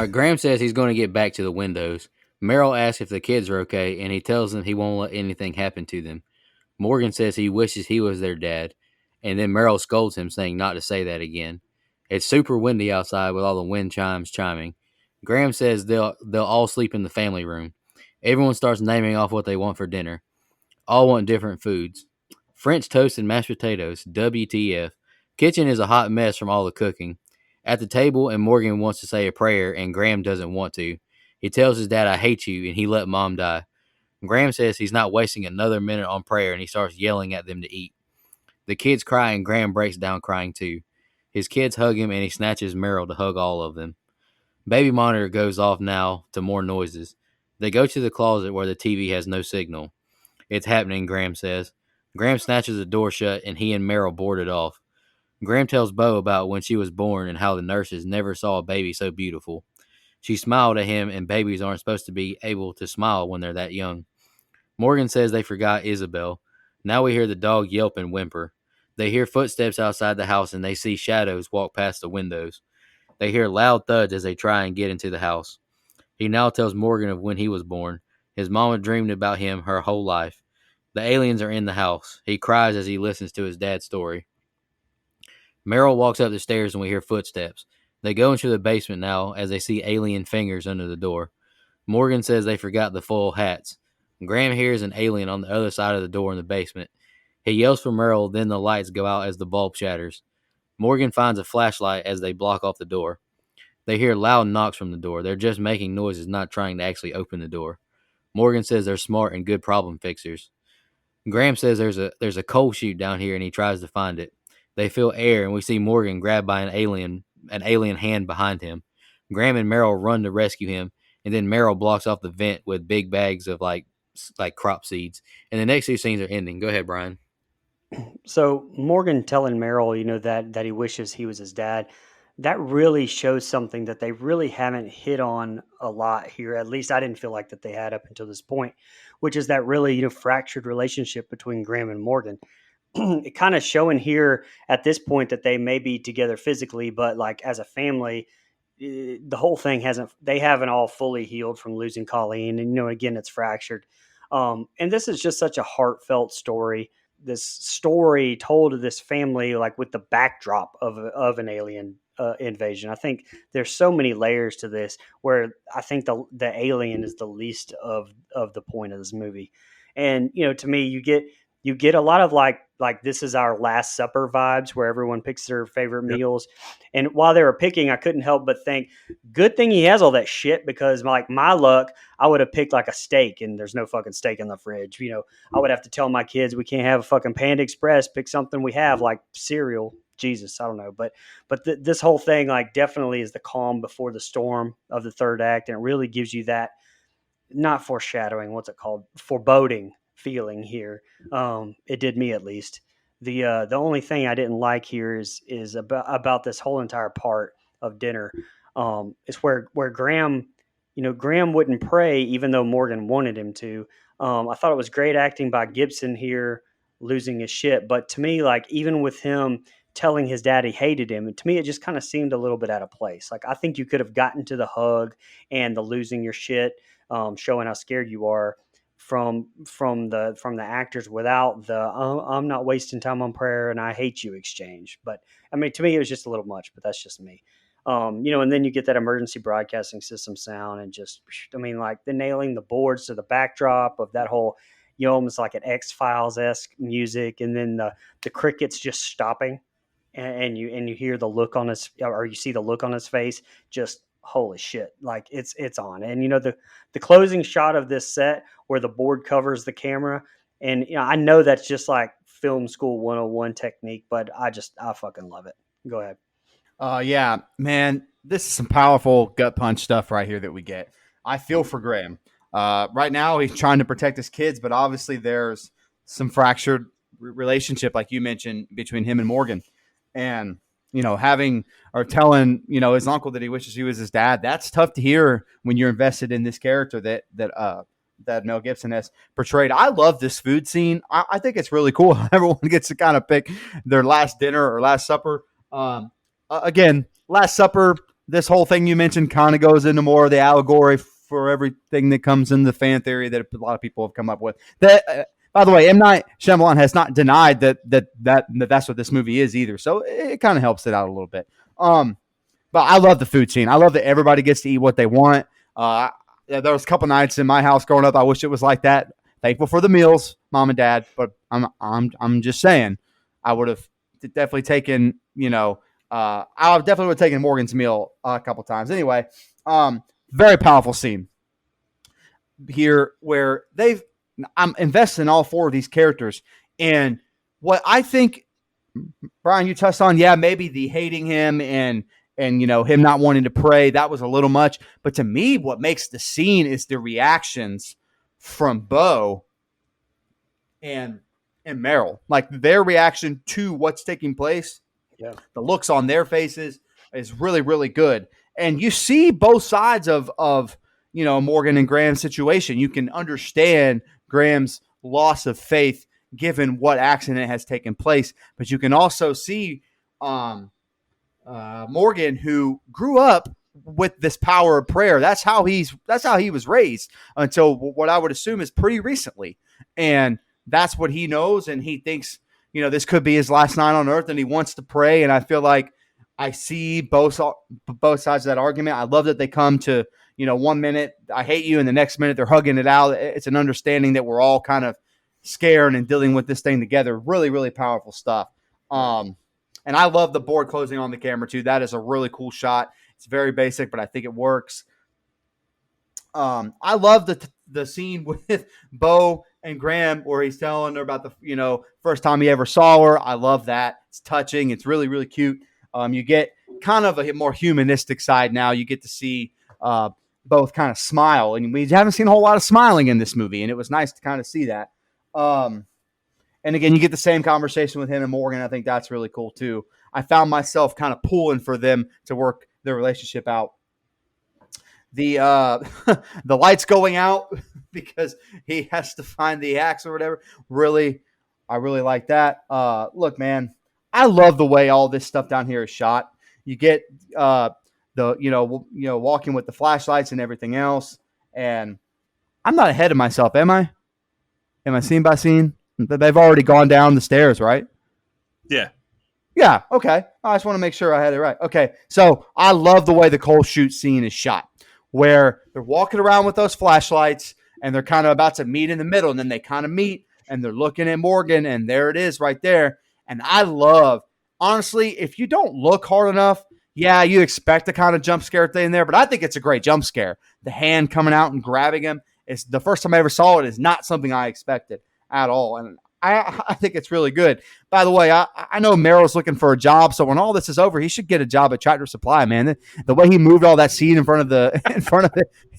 Speaker 2: Graham says he's going to get back to the windows. Merrill asks if the kids are okay, and he tells them he won't let anything happen to them. Morgan says he wishes he was their dad, and then Merrill scolds him, saying not to say that again. It's super windy outside with all the wind chimes chiming. Graham says they'll all sleep in the family room. Everyone starts naming off what they want for dinner. All want different foods. French toast and mashed potatoes. WTF. Kitchen is a hot mess from all the cooking. At the table, and Morgan wants to say a prayer, and Graham doesn't want to. He tells his dad, I hate you, and he let mom die. Graham says he's not wasting another minute on prayer, and he starts yelling at them to eat. The kids cry, and Graham breaks down crying too. His kids hug him, and he snatches Merrill to hug all of them. Baby monitor goes off now to more noises. They go to the closet where the TV has no signal. It's happening, Graham says. Graham snatches the door shut, and he and Merrill board it off. Graham tells Bo about when she was born and how the nurses never saw a baby so beautiful. She smiled at him, and babies aren't supposed to be able to smile when they're that young. Morgan says they forgot Isabel. Now we hear the dog yelp and whimper. They hear footsteps outside the house, and they see shadows walk past the windows. They hear loud thuds as they try and get into the house. He now tells Morgan of when he was born. His mama dreamed about him her whole life. The aliens are in the house. He cries as he listens to his dad's story. Merrill walks up the stairs and we hear footsteps. They go into the basement now as they see alien fingers under the door. Morgan says they forgot the foil hats. Graham hears an alien on the other side of the door in the basement. He yells for Merrill, then the lights go out as the bulb shatters. Morgan finds a flashlight as they block off the door. They hear loud knocks from the door. They're just making noises, not trying to actually open the door. Morgan says they're smart and good problem fixers. Graham says there's a coal chute down here and he tries to find it. They feel air and we see Morgan grabbed by an alien hand behind him. Graham and Merrill run to rescue him, and then Merrill blocks off the vent with big bags of like crop seeds. And the next two scenes are ending. Go ahead, Brian.
Speaker 5: So Morgan telling Merrill, that he wishes he was his dad. that really shows something that they really haven't hit on a lot here. At least I didn't feel like that they had up until this point, which is that really, fractured relationship between Graham and Morgan. It kind of showing here at this point that they may be together physically, but like as a family, the whole thing they haven't all fully healed from losing Colleen. And, again, it's fractured. And this is just such a heartfelt story. This story told to this family, like with the backdrop of an alien invasion. I think there's so many layers to this where I think the alien is the least of the point of this movie. And, to me, you get a lot of like this is our Last Supper vibes where everyone picks their favorite meals. And while they were picking, I couldn't help but think, good thing he has all that shit, because like my luck, I would have picked like a steak and there's no fucking steak in the fridge. I would have to tell my kids we can't have a fucking Panda Express. Pick something we have like cereal. Jesus, I don't know, but this whole thing like definitely is the calm before the storm of the third act, and it really gives you that, not foreshadowing, what's it called, foreboding feeling here. It did me, at least. The only thing I didn't like here is about this whole entire part of dinner. Is where Graham wouldn't pray even though Morgan wanted him to. I thought it was great acting by Gibson here, losing his shit. But to me, like, even with him telling his dad he hated him, to me it just kind of seemed a little bit out of place. Like, I think you could have gotten to the hug and the losing your shit, showing how scared you are from the actors without the I'm not wasting time on prayer and I hate you exchange. But I mean, to me, it was just a little much. But that's just me. And then you get that emergency broadcasting system sound, and just, I mean, like the nailing the boards to the backdrop of that whole, almost like an X-Files esque music, and then the crickets just stopping, and you hear the look on his, or you see the look on his face, just holy shit, like it's on. And the closing shot of this set where the board covers the camera, and I know that's just like film school 101 technique, but I fucking love it. Go ahead.
Speaker 3: Yeah, man, this is some powerful gut punch stuff right here that we get. I feel for Graham. Right now, he's trying to protect his kids, but obviously there's some fractured relationship, like you mentioned, between him and Morgan. And, having or telling, his uncle that he wishes he was his dad, that's tough to hear when you're invested in this character that Mel Gibson has portrayed. I love this food scene. I think it's really cool. Everyone gets to kind of pick their last dinner or last supper. Again, Last Supper, this whole thing you mentioned kind of goes into more of the allegory for everything that comes in the fan theory that a lot of people have come up with. That, by the way, M. Night Shyamalan has not denied that's what this movie is either. So it kind of helps it out a little bit. But I love the food scene. I love that everybody gets to eat what they want. There was a couple nights in my house growing up, I wish it was like that. Thankful for the meals, mom and dad, but I'm just saying, I would have definitely taken, I definitely would have taken Morgan's meal a couple times. Anyway, very powerful scene here where I'm invested in all four of these characters. And what I think, Brian, you touched on, maybe the hating him and him not wanting to pray, that was a little much. But to me, what makes the scene is the reactions from Bo and Meryl, like their reaction to what's taking place.
Speaker 5: Yeah.
Speaker 3: The looks on their faces is really, really good. And you see both sides of Morgan and Graham's situation. You can understand Graham's loss of faith given what accident has taken place, but you can also see Morgan, who grew up with this power of prayer. That's how he was raised until what I would assume is pretty recently. And that's what he knows. And he thinks, this could be his last night on earth, and he wants to pray. And I feel like I see both sides of that argument. I love that they come to, 1 minute, I hate you, and the next minute they're hugging it out. It's an understanding that we're all kind of scared and dealing with this thing together. Really, really powerful stuff. And I love the board closing on the camera too. That is a really cool shot. It's very basic, but I think it works. I love the scene with Bo and Graham where he's telling her about the first time he ever saw her. I love that. It's touching. It's really, really cute. You get kind of a more humanistic side now. You get to see both kind of smile, and we haven't seen a whole lot of smiling in this movie, and it was nice to kind of see that. And again, you get the same conversation with him and Morgan. I think that's really cool too. I found myself kind of pulling for them to work their relationship out. The the lights going out because he has to find the axe or whatever. Really, I really like that. Look, man, I love the way all this stuff down here is shot. You get the walking with the flashlights and everything else, and I'm not ahead of myself, am I? Am I scene by scene? They've already gone down the stairs, right?
Speaker 4: Yeah.
Speaker 3: Yeah, okay. I just want to make sure I had it right. Okay, so I love the way the coal chute scene is shot, where they're walking around with those flashlights and they're kind of about to meet in the middle, and then they kind of meet and they're looking at Morgan, and there it is right there. And I love, honestly, if you don't look hard enough, yeah, you expect the kind of jump scare thing there, but I think it's a great jump scare. The hand coming out and grabbing him is the first time I ever saw it. Is not something I expected at all, and I think it's really good. By the way, I know Merrill's looking for a job, so when all this is over, he should get a job at Tractor Supply. Man, the way he moved all that seed in front of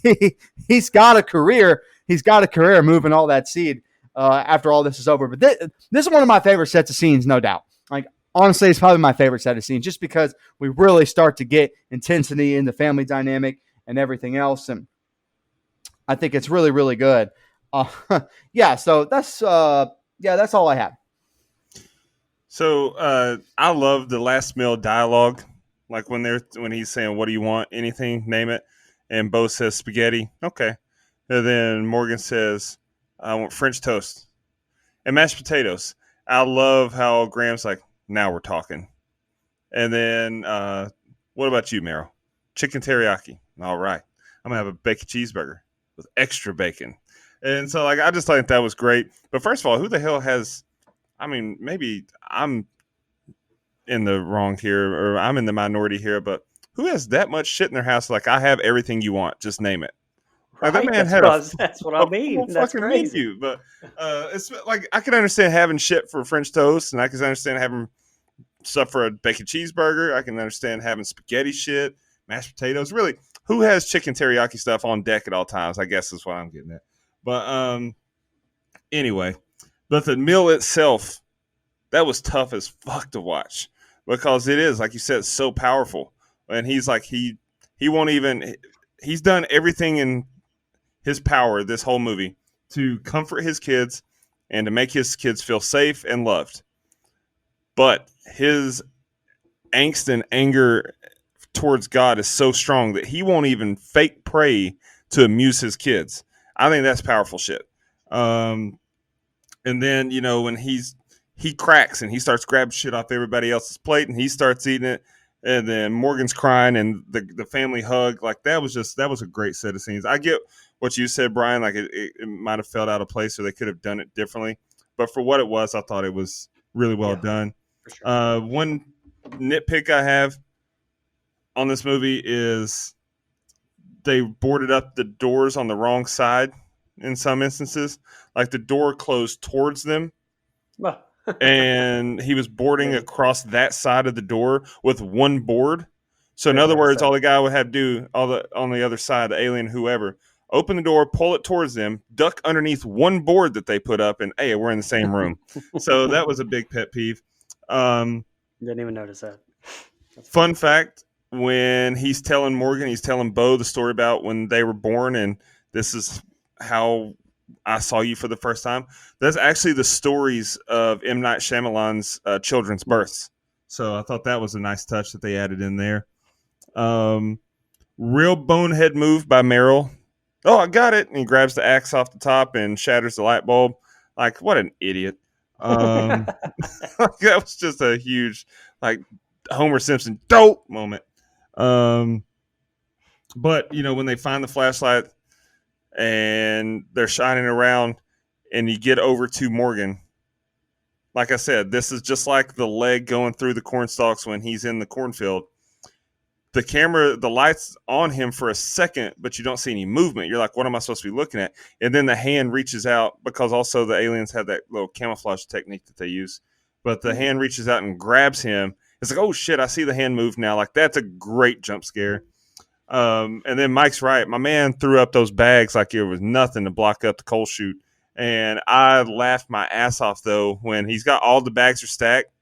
Speaker 3: it, he's got a career. He's got a career moving all that seed after all this is over. But this is one of my favorite sets of scenes, no doubt. Like honestly, it's probably my favorite set of scenes, just because we really start to get intensity in the family dynamic and everything else, and I think it's really, really good. Yeah, so that's all I have.
Speaker 4: So I love the last meal dialogue, like when he's saying, "What do you want? Anything, name it." And Bo says spaghetti. Okay. And then Morgan says, "I want French toast and mashed potatoes." I love how Graham's like, "Now we're talking." And then, what about you, Meryl? Chicken teriyaki. All right, I'm gonna have a bacon cheeseburger with extra bacon. And so, like, I just think that was great. But first of all, who the hell has? I mean, maybe I'm in the wrong here, or I'm in the minority here, but who has that much shit in their house? Like, I have everything you want, just name it. Like, that
Speaker 5: Right?
Speaker 4: man
Speaker 5: That's what I mean.
Speaker 4: full
Speaker 5: That's
Speaker 4: fucking
Speaker 5: crazy.
Speaker 4: menu. But it's like I can understand having shit for French toast, and I can understand having stuff for a bacon cheeseburger. I can understand having spaghetti shit, mashed potatoes. Really, who has chicken teriyaki stuff on deck at all times? I guess is what I'm getting at. But anyway, but the meal itself, that was tough as fuck to watch, because it is, like you said, so powerful. And he's like, he won't even, he's done everything in his power this whole movie to comfort his kids and to make his kids feel safe and loved. But his angst and anger towards God is so strong that he won't even fake pray to amuse his kids. I think that's powerful shit. And then, when he cracks and he starts grabbing shit off everybody else's plate and he starts eating it, and then Morgan's crying and the family hug, like that was a great set of scenes. I get what you said, Brian, like it might have felt out of place, or they could have done it differently, but for what it was, I thought it was really well done.
Speaker 5: For sure.
Speaker 4: One nitpick I have on this movie is they boarded up the doors on the wrong side in some instances. Like the door closed towards them,
Speaker 5: Well,
Speaker 4: and he was boarding across that side of the door with one board. So in
Speaker 5: Yeah,
Speaker 4: other
Speaker 5: like I
Speaker 4: words,
Speaker 5: said.
Speaker 4: all the guy would have to do, on the other side, the alien, whoever, open the door, pull it towards them, duck underneath one board that they put up, and hey, we're in the same room. So that was a big pet peeve.
Speaker 5: Didn't even notice that.
Speaker 4: Fun fact, when he's telling Bo the story about when they were born, and this is how I saw you for the first time. That's actually the stories of M. Night Shyamalan's children's births. So I thought that was a nice touch that they added in there. Real bonehead move by Merrill. Oh, I got it. And he grabs the axe off the top and shatters the light bulb. Like, what an idiot. That was just a huge, like, Homer Simpson dope moment. But, when they find the flashlight and they're shining around and you get over to Morgan, like I said, this is just like the leg going through the corn stalks when he's in the cornfield. The camera, the light's on him for a second, but you don't see any movement. You're like, what am I supposed to be looking at? And then the hand reaches out, because also the aliens have that little camouflage technique that they use. But the hand reaches out and grabs him. It's like, oh shit, I see the hand move now. Like, that's a great jump scare. And then Mike's right. My man threw up those bags like it was nothing to block up the coal chute. And I laughed my ass off, though, when he's got all the bags are stacked.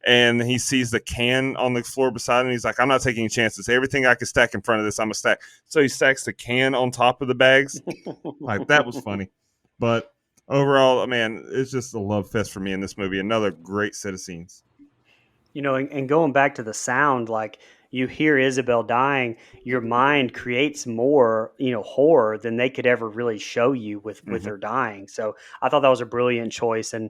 Speaker 4: and he sees the can on the floor beside him. He's like, I'm not taking any chances. Everything I can stack in front of this, I'm going to stack. So he stacks the can on top of the bags. Like, that was funny. But overall, man, it's just a love fest for me in this movie. Another great set of scenes.
Speaker 5: And going back to the sound, like you hear Isabel dying, your mind creates more, horror than they could ever really show you with her dying. So I thought that was a brilliant choice. And,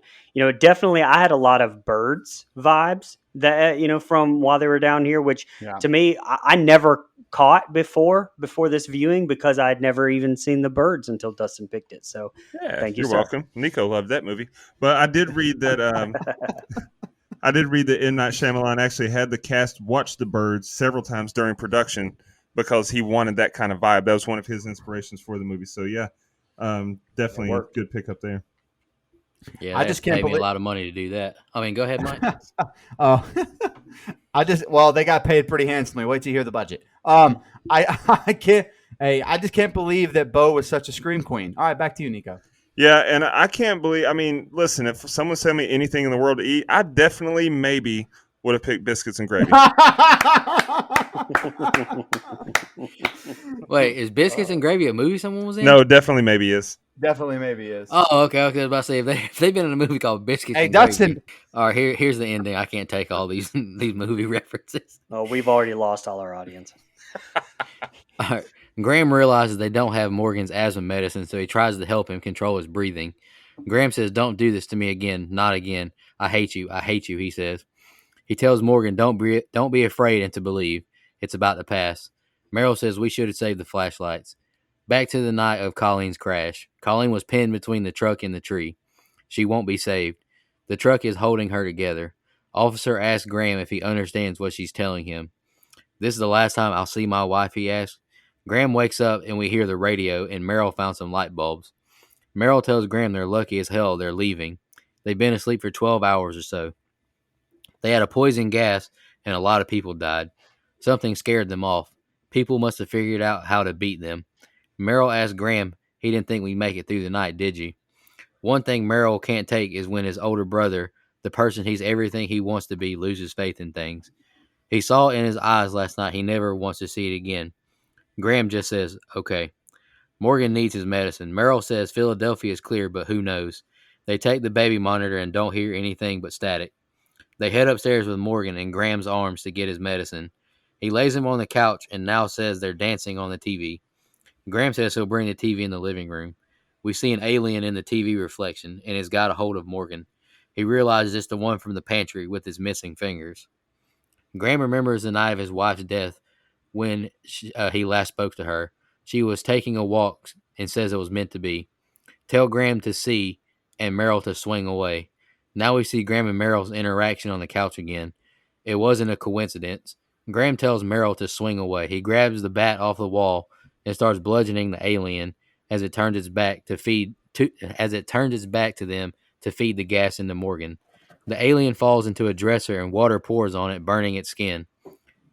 Speaker 5: definitely I had a lot of Birds vibes that, from while they were down here, which to me, I never caught before this viewing because I'd never even seen the Birds until Dustin picked it. So thank you,
Speaker 4: you're
Speaker 5: sir.
Speaker 4: welcome. Nico loved that movie. But I did read that M. Night Shyamalan actually had the cast watch the Birds several times during production because he wanted that kind of vibe. That was one of his inspirations for the movie. So yeah, definitely a good pickup there.
Speaker 2: Yeah, I just can't pay me a lot of money to do that. I mean, go ahead, Mike.
Speaker 3: They got paid pretty handsomely. Wait till you hear the budget. I can't. Hey, I just can't believe that Bo was such a scream queen. All right, back to you, Nico.
Speaker 4: Yeah, and I can't believe. I mean, listen, if someone sent me anything in the world to eat, I definitely maybe would have picked biscuits and gravy.
Speaker 2: Wait, is Biscuits and Gravy a movie someone was in?
Speaker 4: No, definitely maybe is.
Speaker 3: Definitely maybe is.
Speaker 2: Oh, okay. I was about to say if they've been in a movie called Biscuits and
Speaker 3: Dustin.
Speaker 2: Gravy. All right, here's the ending. I can't take all these movie references.
Speaker 5: Oh, we've already lost all our audience.
Speaker 2: All right. Graham realizes they don't have Morgan's asthma medicine, so he tries to help him control his breathing. Graham says, "Don't do this to me again. Not again. I hate you. I hate you," he says. He tells Morgan, don't be afraid and to believe. It's about to pass. Meryl says we should have saved the flashlights. Back to the night of Colleen's crash. Colleen was pinned between the truck and the tree. She won't be saved. The truck is holding her together. Officer asks Graham if he understands what she's telling him. This is the last time I'll see my wife, he asks. Graham wakes up and we hear the radio, and Meryl found some light bulbs. Meryl tells Graham they're lucky as hell they're leaving. They've been asleep for 12 hours or so. They had a poison gas, and a lot of people died. Something scared them off. People must have figured out how to beat them. Meryl asked Graham, he didn't think we'd make it through the night, did you? One thing Meryl can't take is when his older brother, the person he's everything he wants to be, loses faith in things. He saw it in his eyes last night. He never wants to see it again. Graham just says, okay. Morgan needs his medicine. Meryl says Philadelphia is clear, but who knows? They take the baby monitor and don't hear anything but static. They head upstairs with Morgan in Graham's arms to get his medicine. He lays him on the couch and now says they're dancing on the TV. Graham says he'll bring the TV in the living room. We see an alien in the TV reflection, and it's got a hold of Morgan. He realizes it's the one from the pantry with his missing fingers. Graham remembers the night of his wife's death when he last spoke to her. She was taking a walk and says it was meant to be. Tell Graham to see and Meryl to swing away. Now we see Graham and Meryl's interaction on the couch again. It wasn't a coincidence. Graham tells Meryl to swing away. He grabs the bat off the wall and starts bludgeoning the alien as it turns its back to them to feed the gas into Morgan. The alien falls into a dresser and water pours on it, burning its skin.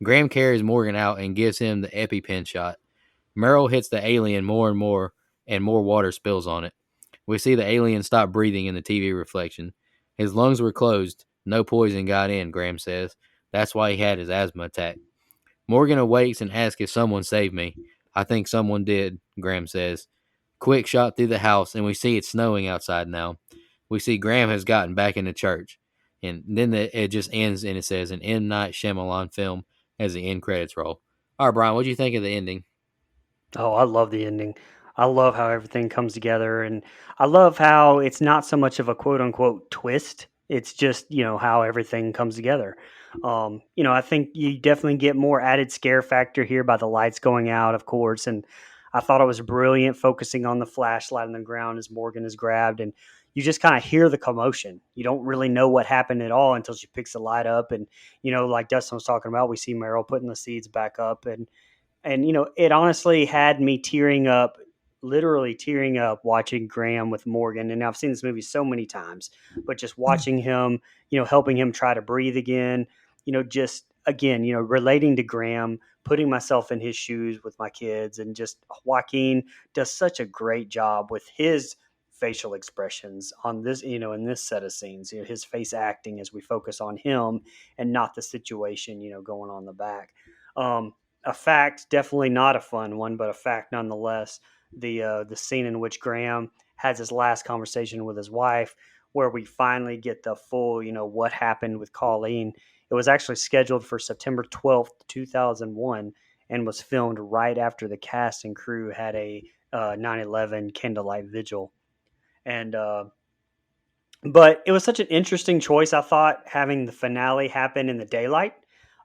Speaker 2: Graham carries Morgan out and gives him the EpiPen shot. Meryl hits the alien more and more water spills on it. We see the alien stop breathing in the TV reflection. His lungs were closed. No poison got in, Graham says. That's why he had his asthma attack. Morgan awakes and asks if someone saved me. I think someone did, Graham says. Quick shot through the house, and we see it's snowing outside now. We see Graham has gotten back into church. And then it just ends, and it says an M. Night Shyamalan film as the end credits roll. All right, Brian, what do you think of the ending?
Speaker 5: Oh, I love the ending. I love how everything comes together, and I love how it's not so much of a quote unquote twist. It's just, how everything comes together. I think you definitely get more added scare factor here by the lights going out, of course. And I thought it was brilliant focusing on the flashlight on the ground as Morgan is grabbed, and you just kind of hear the commotion. You don't really know what happened at all until she picks the light up. And, like Dustin was talking about, we see Meryl putting the seeds back up, and it honestly had me tearing up, literally tearing up watching Graham with Morgan. And I've seen this movie so many times, but just watching him, helping him try to breathe again, just again, relating to Graham, putting myself in his shoes with my kids, and just Joaquin does such a great job with his facial expressions on this, in this set of scenes, his face acting as we focus on him and not the situation, going on in the back. A fact, definitely not a fun one, but a fact nonetheless. The scene in which Graham has his last conversation with his wife, where we finally get the full, what happened with Colleen. It was actually scheduled for September 12th, 2001, and was filmed right after the cast and crew had a 9/11 candlelight vigil. And but it was such an interesting choice, I thought, having the finale happen in the daylight.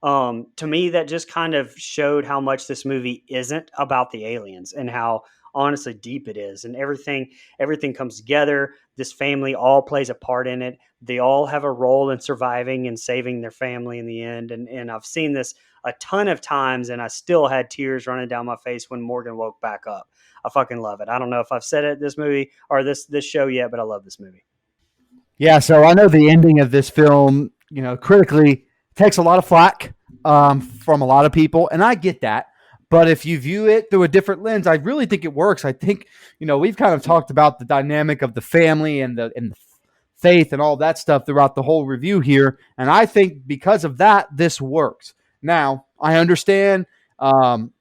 Speaker 5: To me, that just kind of showed how much this movie isn't about the aliens and how honestly deep it is, and everything comes together. This family all plays a part in it. They all have a role in surviving and saving their family in the end. And I've seen this a ton of times, and I still had tears running down my face when Morgan woke back up. I fucking love it. I don't know if I've said it this movie or this show yet, but I love this movie.
Speaker 3: Yeah, so I know the ending of this film, critically takes a lot of flack from a lot of people, and I get that. But if you view it through a different lens, I really think it works. I think, we've kind of talked about the dynamic of the family and the faith and all that stuff throughout the whole review here, and I think because of that, this works. Now, I understand, I'm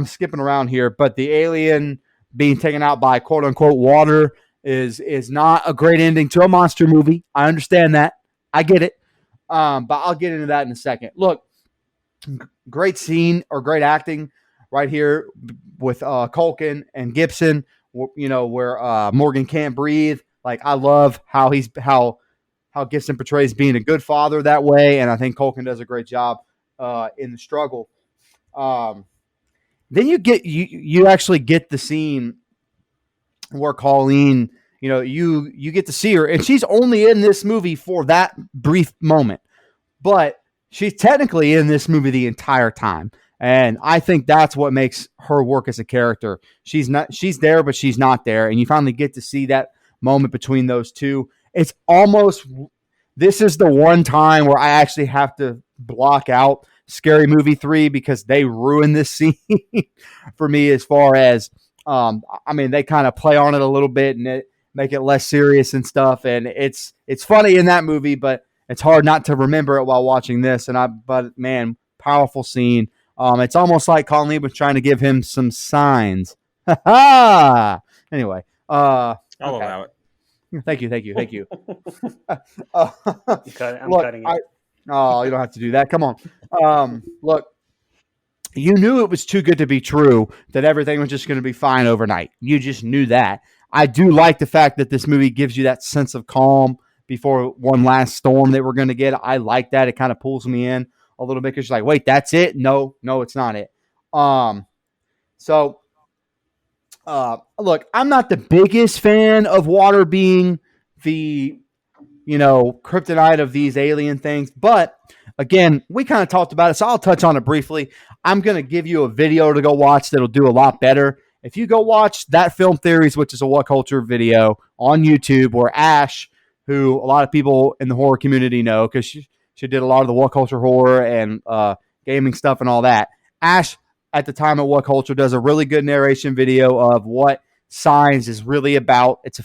Speaker 3: skipping around here, but the alien being taken out by quote unquote water is not a great ending to a monster movie. I understand that. I get it. But I'll get into that in a second. Look, great scene or great acting right here with Culkin and Gibson, where Morgan can't breathe. Like, I love how Gibson portrays being a good father that way, and I think Culkin does a great job in the struggle. Then you actually get the scene where Colleen, you get to see her, and she's only in this movie for that brief moment, but she's technically in this movie the entire time. And I think that's what makes her work as a character. She's there, but she's not there. And you finally get to see that moment between those two. This is the one time where I actually have to block out Scary Movie 3 because they ruin this scene for me as far as, they kind of play on it a little bit and make it less serious and stuff. And it's funny in that movie, but it's hard not to remember it while watching this. But man, powerful scene. It's almost like Colleen was trying to give him some signs. Anyway,
Speaker 4: I'll allow it.
Speaker 3: Thank you.
Speaker 5: I'm cutting it.
Speaker 3: You don't have to do that. Come on. Look, you knew it was too good to be true that everything was just going to be fine overnight. You just knew that. I do like the fact that this movie gives you that sense of calm before one last storm that we're going to get. I like that. It kind of pulls me in a little bit because you're like, wait, that's it? No, it's not it. Look, I'm not the biggest fan of water being the, kryptonite of these alien things. But again, we kind of talked about it, so I'll touch on it briefly. I'm going to give you a video to go watch that'll do a lot better. If you go watch That Film Theories, which is a What Culture video on YouTube, where Ash, who a lot of people in the horror community know because she did a lot of the What Culture horror and gaming stuff and all that. Ash, at the time of What Culture, does a really good narration video of what Signs is really about. It's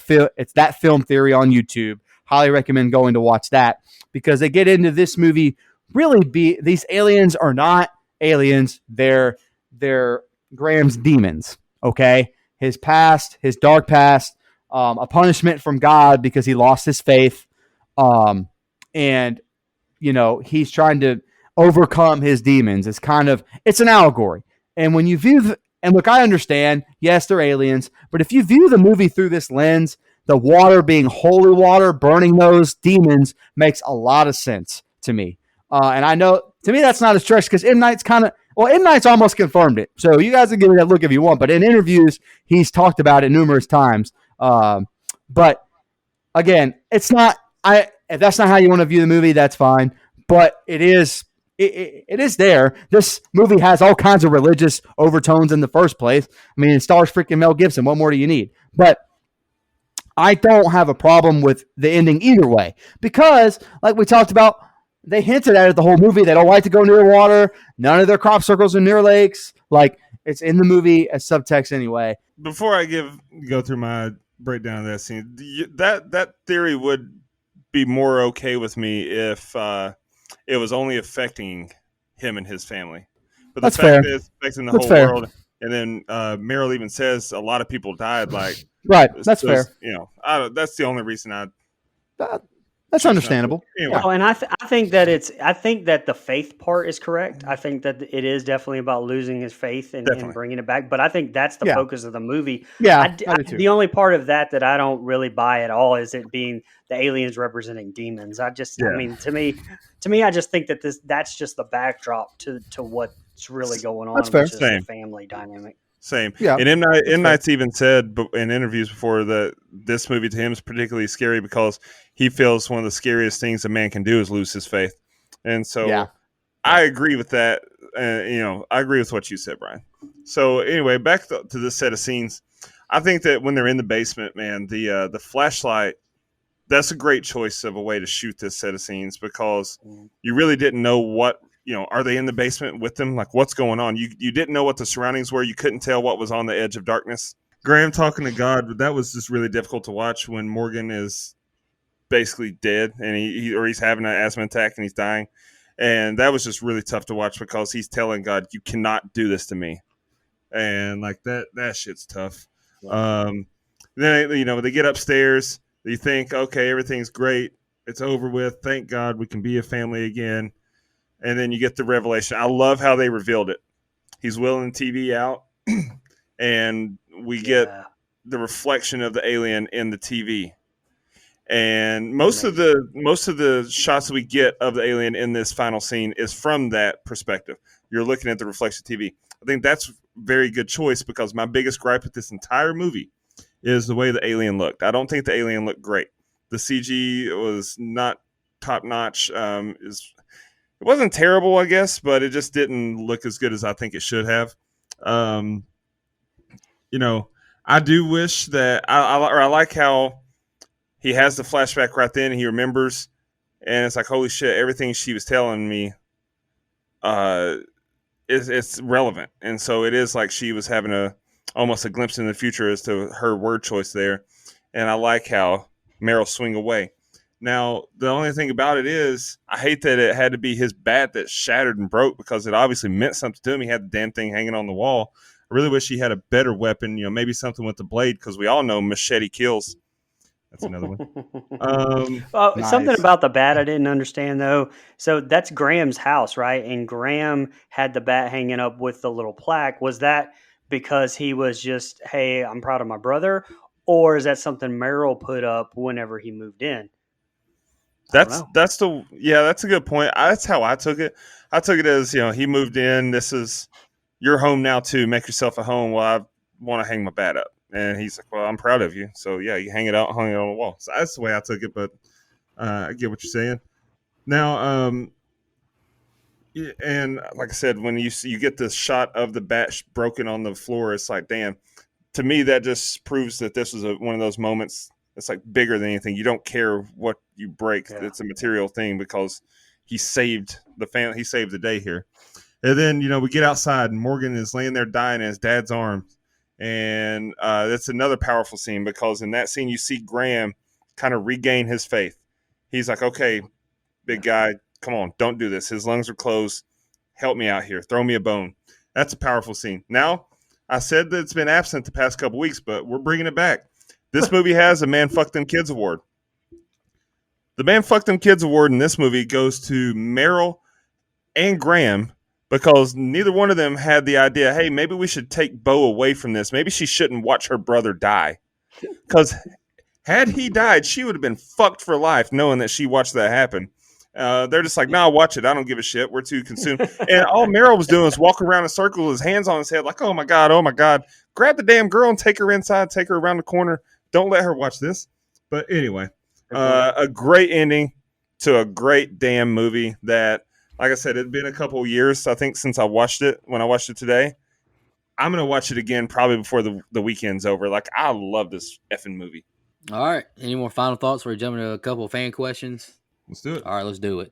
Speaker 3: That Film Theory on YouTube. Highly recommend going to watch that because they get into this movie. These aliens are not aliens. They're Graham's demons. Okay, his past, his dark past, a punishment from God because he lost his faith, and he's trying to overcome his demons. It's an allegory. And when you view and look, I understand, yes, they're aliens, but if you view the movie through this lens, the water being holy water, burning those demons makes a lot of sense to me. And I know, to me, that's not a stretch because M. Night's almost confirmed it. So you guys can give it that look if you want. But in interviews, he's talked about it numerous times. But again, if that's not how you want to view the movie, that's fine. But it is there. This movie has all kinds of religious overtones in the first place. I mean, it stars freaking Mel Gibson. What more do you need? But I don't have a problem with the ending either way because, like we talked about, they hinted at it the whole movie. They don't like to go near water. None of their crop circles are near lakes. Like, it's in the movie as subtext anyway.
Speaker 4: Before I go through my breakdown of that scene. That theory would be more okay with me if it was only affecting him and his family. But the
Speaker 3: That's
Speaker 4: fact
Speaker 3: fair.
Speaker 4: that it's affecting the
Speaker 3: That's
Speaker 4: whole
Speaker 3: fair.
Speaker 4: world, and then Meryl even says a lot of people died. Like,
Speaker 3: Right. That's fair.
Speaker 4: that's the only reason I
Speaker 3: That, that's
Speaker 4: choose not to.
Speaker 3: understandable.
Speaker 4: Anyway,
Speaker 5: Well, and I think that the faith part is correct. I think that it is definitely about losing his faith and
Speaker 4: definitely.
Speaker 5: bringing it back. But I think that's the
Speaker 3: Yeah.
Speaker 5: focus of the movie.
Speaker 3: Yeah, I do too.
Speaker 5: The only part of that I don't really buy at all is it being the aliens representing demons. I
Speaker 4: Yeah.
Speaker 5: mean, to me, I just think that that's just the backdrop to what's really going
Speaker 3: That's
Speaker 5: on,
Speaker 3: fair.
Speaker 5: which is the
Speaker 4: Same.
Speaker 5: family dynamic.
Speaker 4: Same.
Speaker 3: Yeah,
Speaker 4: And
Speaker 3: that's
Speaker 4: M.
Speaker 3: fair.
Speaker 4: Night's even said in interviews before that this movie to him is particularly scary because he feels one of the scariest things a man can do is lose his faith. And
Speaker 3: Yeah.
Speaker 4: so I agree with that. I agree with what you said, Brian. So anyway, back to this set of scenes. I think that when they're in the basement, man, the flashlight, that's a great choice of a way to shoot this set of scenes because you really didn't know what, are they in the basement with them? Like, what's going on? You didn't know what the surroundings were. You couldn't tell what was on the edge of darkness. Graham talking to God, that was just really difficult to watch when Morgan is basically dead and he's having an asthma attack and he's dying. And that was just really tough to watch because he's telling God, you cannot do this to me. And like that shit's tough. Then, they get upstairs. You think, okay, everything's great. It's over with. Thank God we can be a family again. And then you get the revelation. I love how they revealed it. He's wheeling the TV out, and we get the reflection of the alien in the TV. And most of the shots we get of the alien in this final scene is from that perspective. You're looking at the reflection TV. I think that's a very good choice because my biggest gripe with this entire movie is the way the alien looked. I don't think the alien looked great. The CG was not top notch. It wasn't terrible, I guess, but it just didn't look as good as I think it should have. Um, I do wish that I like how he has the flashback right then. He remembers, and it's like, holy shit! Everything she was telling me, uh, it's relevant, and so it is like she was having almost a glimpse in the future as to her word choice there. And I like how Meryl swing away. Now, the only thing about it is, I hate that it had to be his bat that shattered and broke because it obviously meant something to him. He had the damn thing hanging on the wall. I really wish he had a better weapon, maybe something with the blade because we all know machete kills. That's another one.
Speaker 5: Something
Speaker 3: Nice.
Speaker 5: about the bat I didn't understand though. So that's Graham's house, right? And Graham had the bat hanging up with the little plaque. Was that because he was just, hey, I'm proud of my brother? Or is that something Merrill put up whenever he moved in? I don't know.
Speaker 4: That's a good point. That's how I took it. I took it as he moved in. This is your home now too. Make yourself a home. Well, I want to hang my bat up, and he's like, "Well, I'm proud of you." So yeah, you hang it out, hung it on the wall. So that's the way I took it. But I get what you're saying. Now, and like I said, when you get this shot of the bat broken on the floor, it's like, damn. To me, that just proves that this was one of those moments that's like bigger than anything. You don't care what you break; it's a material thing because he saved the family. He saved the day here. And then we get outside, and Morgan is laying there dying in his dad's arms, and that's another powerful scene because in that scene you see Graham kind of regain his faith. He's like, "Okay, big guy, come on, don't do this. His lungs are closed. Help me out here. Throw me a bone." That's a powerful scene. Now, I said that it's been absent the past couple weeks, but we're bringing it back. This movie has a Man Fuck Them Kids award. The Man Fuck Them Kids award in this movie goes to Meryl and Graham because neither one of them had the idea, hey, maybe we should take Bo away from this. Maybe she shouldn't watch her brother die. Because had he died, she would have been fucked for life knowing that she watched that happen. They're just like, nah, watch it. I don't give a shit. We're too consumed. And all Meryl was doing was walking around in a circle with his hands on his head like, oh, my God, oh, my God. Grab the damn girl and take her inside, take her around the corner. Don't let her watch this. But anyway, a great ending to a great damn movie that, like I said, it'd been a couple of years, I think, since I watched it. When I watched it today, I'm going to watch it again probably before the weekend's over. Like, I love this effing movie.
Speaker 2: All right. Any more final thoughts before we jump into a couple of fan questions?
Speaker 4: Let's do it.
Speaker 2: All right, let's do it.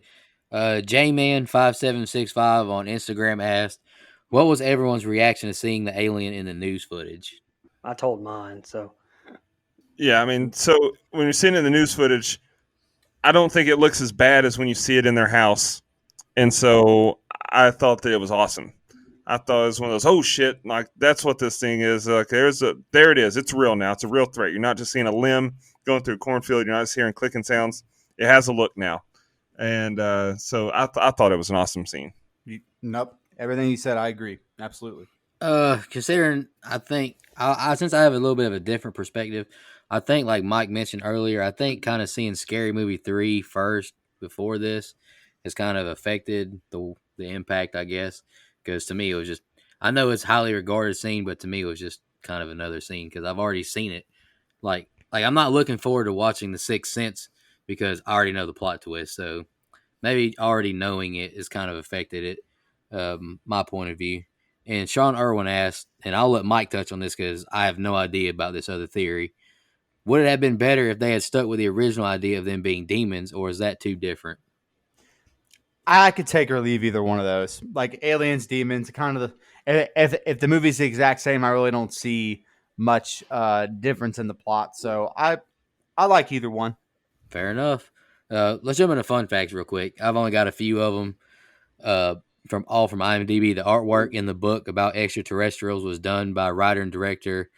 Speaker 2: Jman5765 on Instagram asked, what was everyone's reaction to seeing the alien in the news footage?
Speaker 5: I told mine, so.
Speaker 4: Yeah, I mean, so when you're seeing it in the news footage, I don't think it looks as bad as when you see it in their house. And so I thought that it was awesome. I thought it was one of those, oh shit, like that's what this thing is. Like there it is. It's real now. It's a real threat. You're not just seeing a limb going through a cornfield. You're not just hearing clicking sounds. It has a look now. And so I thought it was an awesome scene.
Speaker 3: Nope. Everything you said, I agree. Absolutely.
Speaker 2: Considering I think I since I have a little bit of a different perspective, I think like Mike mentioned earlier, I think kind of seeing Scary Movie 3 first before this has kind of affected the impact, I guess. Because to me, it was just I know it's highly regarded scene, but to me, it was just kind of another scene because I've already seen it. Like I'm not looking forward to watching The Sixth Sense because I already know the plot twist. So maybe already knowing it has kind of affected it, my point of view. And Sean Irwin asked, and I'll let Mike touch on this because I have no idea about this other theory. Would it have been better if they had stuck with the original idea of them being demons, or is that too different?
Speaker 3: I could take or leave either one of those. Like aliens, demons, kind of if the movie's the exact same, I really don't see much difference in the plot. So I like either one.
Speaker 2: Fair enough. Let's jump into fun facts real quick. I've only got a few of them. Uh, from IMDb, the artwork in the book about extraterrestrials was done by writer and director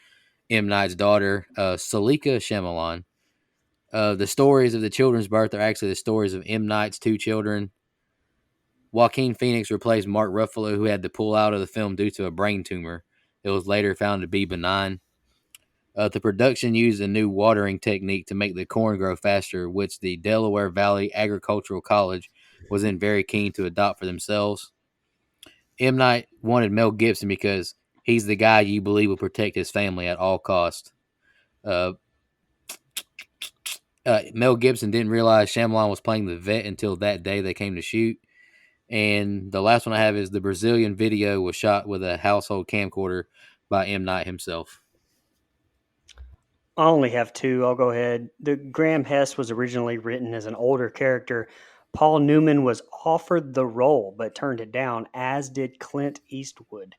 Speaker 2: M. Night's daughter, Salika Shymalan. The stories of the children's birth are actually the stories of M. Night's two children. Joaquin Phoenix replaced Mark Ruffalo, who had to pull out of the film due to a brain tumor. It was later found to be benign. The production used a new watering technique to make the corn grow faster, which the Delaware Valley Agricultural College was then very keen to adopt for themselves. M. Night wanted Mel Gibson because he's the guy you believe will protect his family at all costs. Uh, Mel Gibson didn't realize Shyamalan was playing the vet until that day they came to shoot. And the last one I have is the Brazilian video was shot with a household camcorder by M. Night himself.
Speaker 5: I only have two. I'll go ahead. The Graham Hess was originally written as an older character. Paul Newman was offered the role but turned it down, as did Clint Eastwood.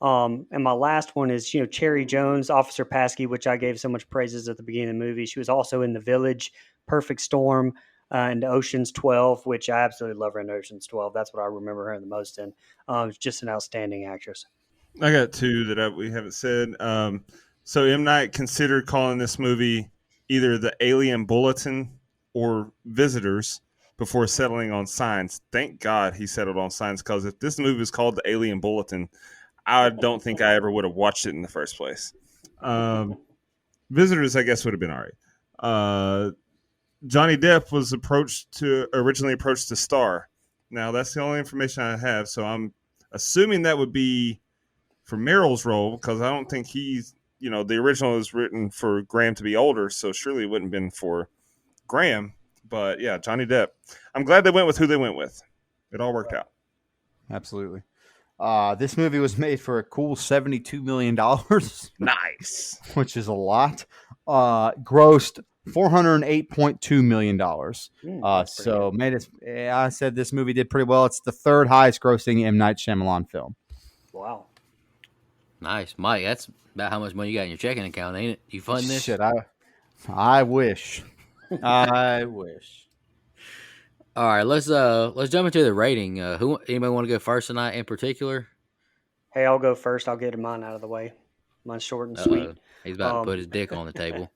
Speaker 5: And my last one is, Cherry Jones, Officer Paskey, which I gave so much praises at the beginning of the movie. She was also in The Village, Perfect Storm, and Ocean's 12, which I absolutely love her in Ocean's 12. That's what I remember her the most in. Just an outstanding actress.
Speaker 4: I got two that we haven't said. So M. Night considered calling this movie either The Alien Bulletin or Visitors before settling on Signs. Thank God he settled on Signs, because if this movie was called The Alien Bulletin, I don't think I ever would have watched it in the first place. Visitors, I guess, would have been all right. Johnny Depp was originally approached to star. Now, that's the only information I have, so I'm assuming that would be for Meryl's role, because I don't think the original is written for Graham to be older, so surely it wouldn't have been for Graham. But yeah, Johnny Depp. I'm glad they went with who they went with. It all worked out.
Speaker 3: Absolutely. This movie was made for a cool $72 million,
Speaker 4: Nice.
Speaker 3: which is a lot. Grossed $408.2 million. So made it. I said this movie did pretty well. It's the third highest grossing M. Night Shyamalan film.
Speaker 5: Wow.
Speaker 2: Nice, Mike. That's about how much money you got in your checking account, ain't it? You fund this?
Speaker 3: Shit, I wish. I wish.
Speaker 2: All right, let's jump into the rating. Anybody want to go first tonight in particular?
Speaker 5: Hey, I'll go first. I'll get mine out of the way. Mine's short and sweet.
Speaker 2: He's about to put his dick on the table.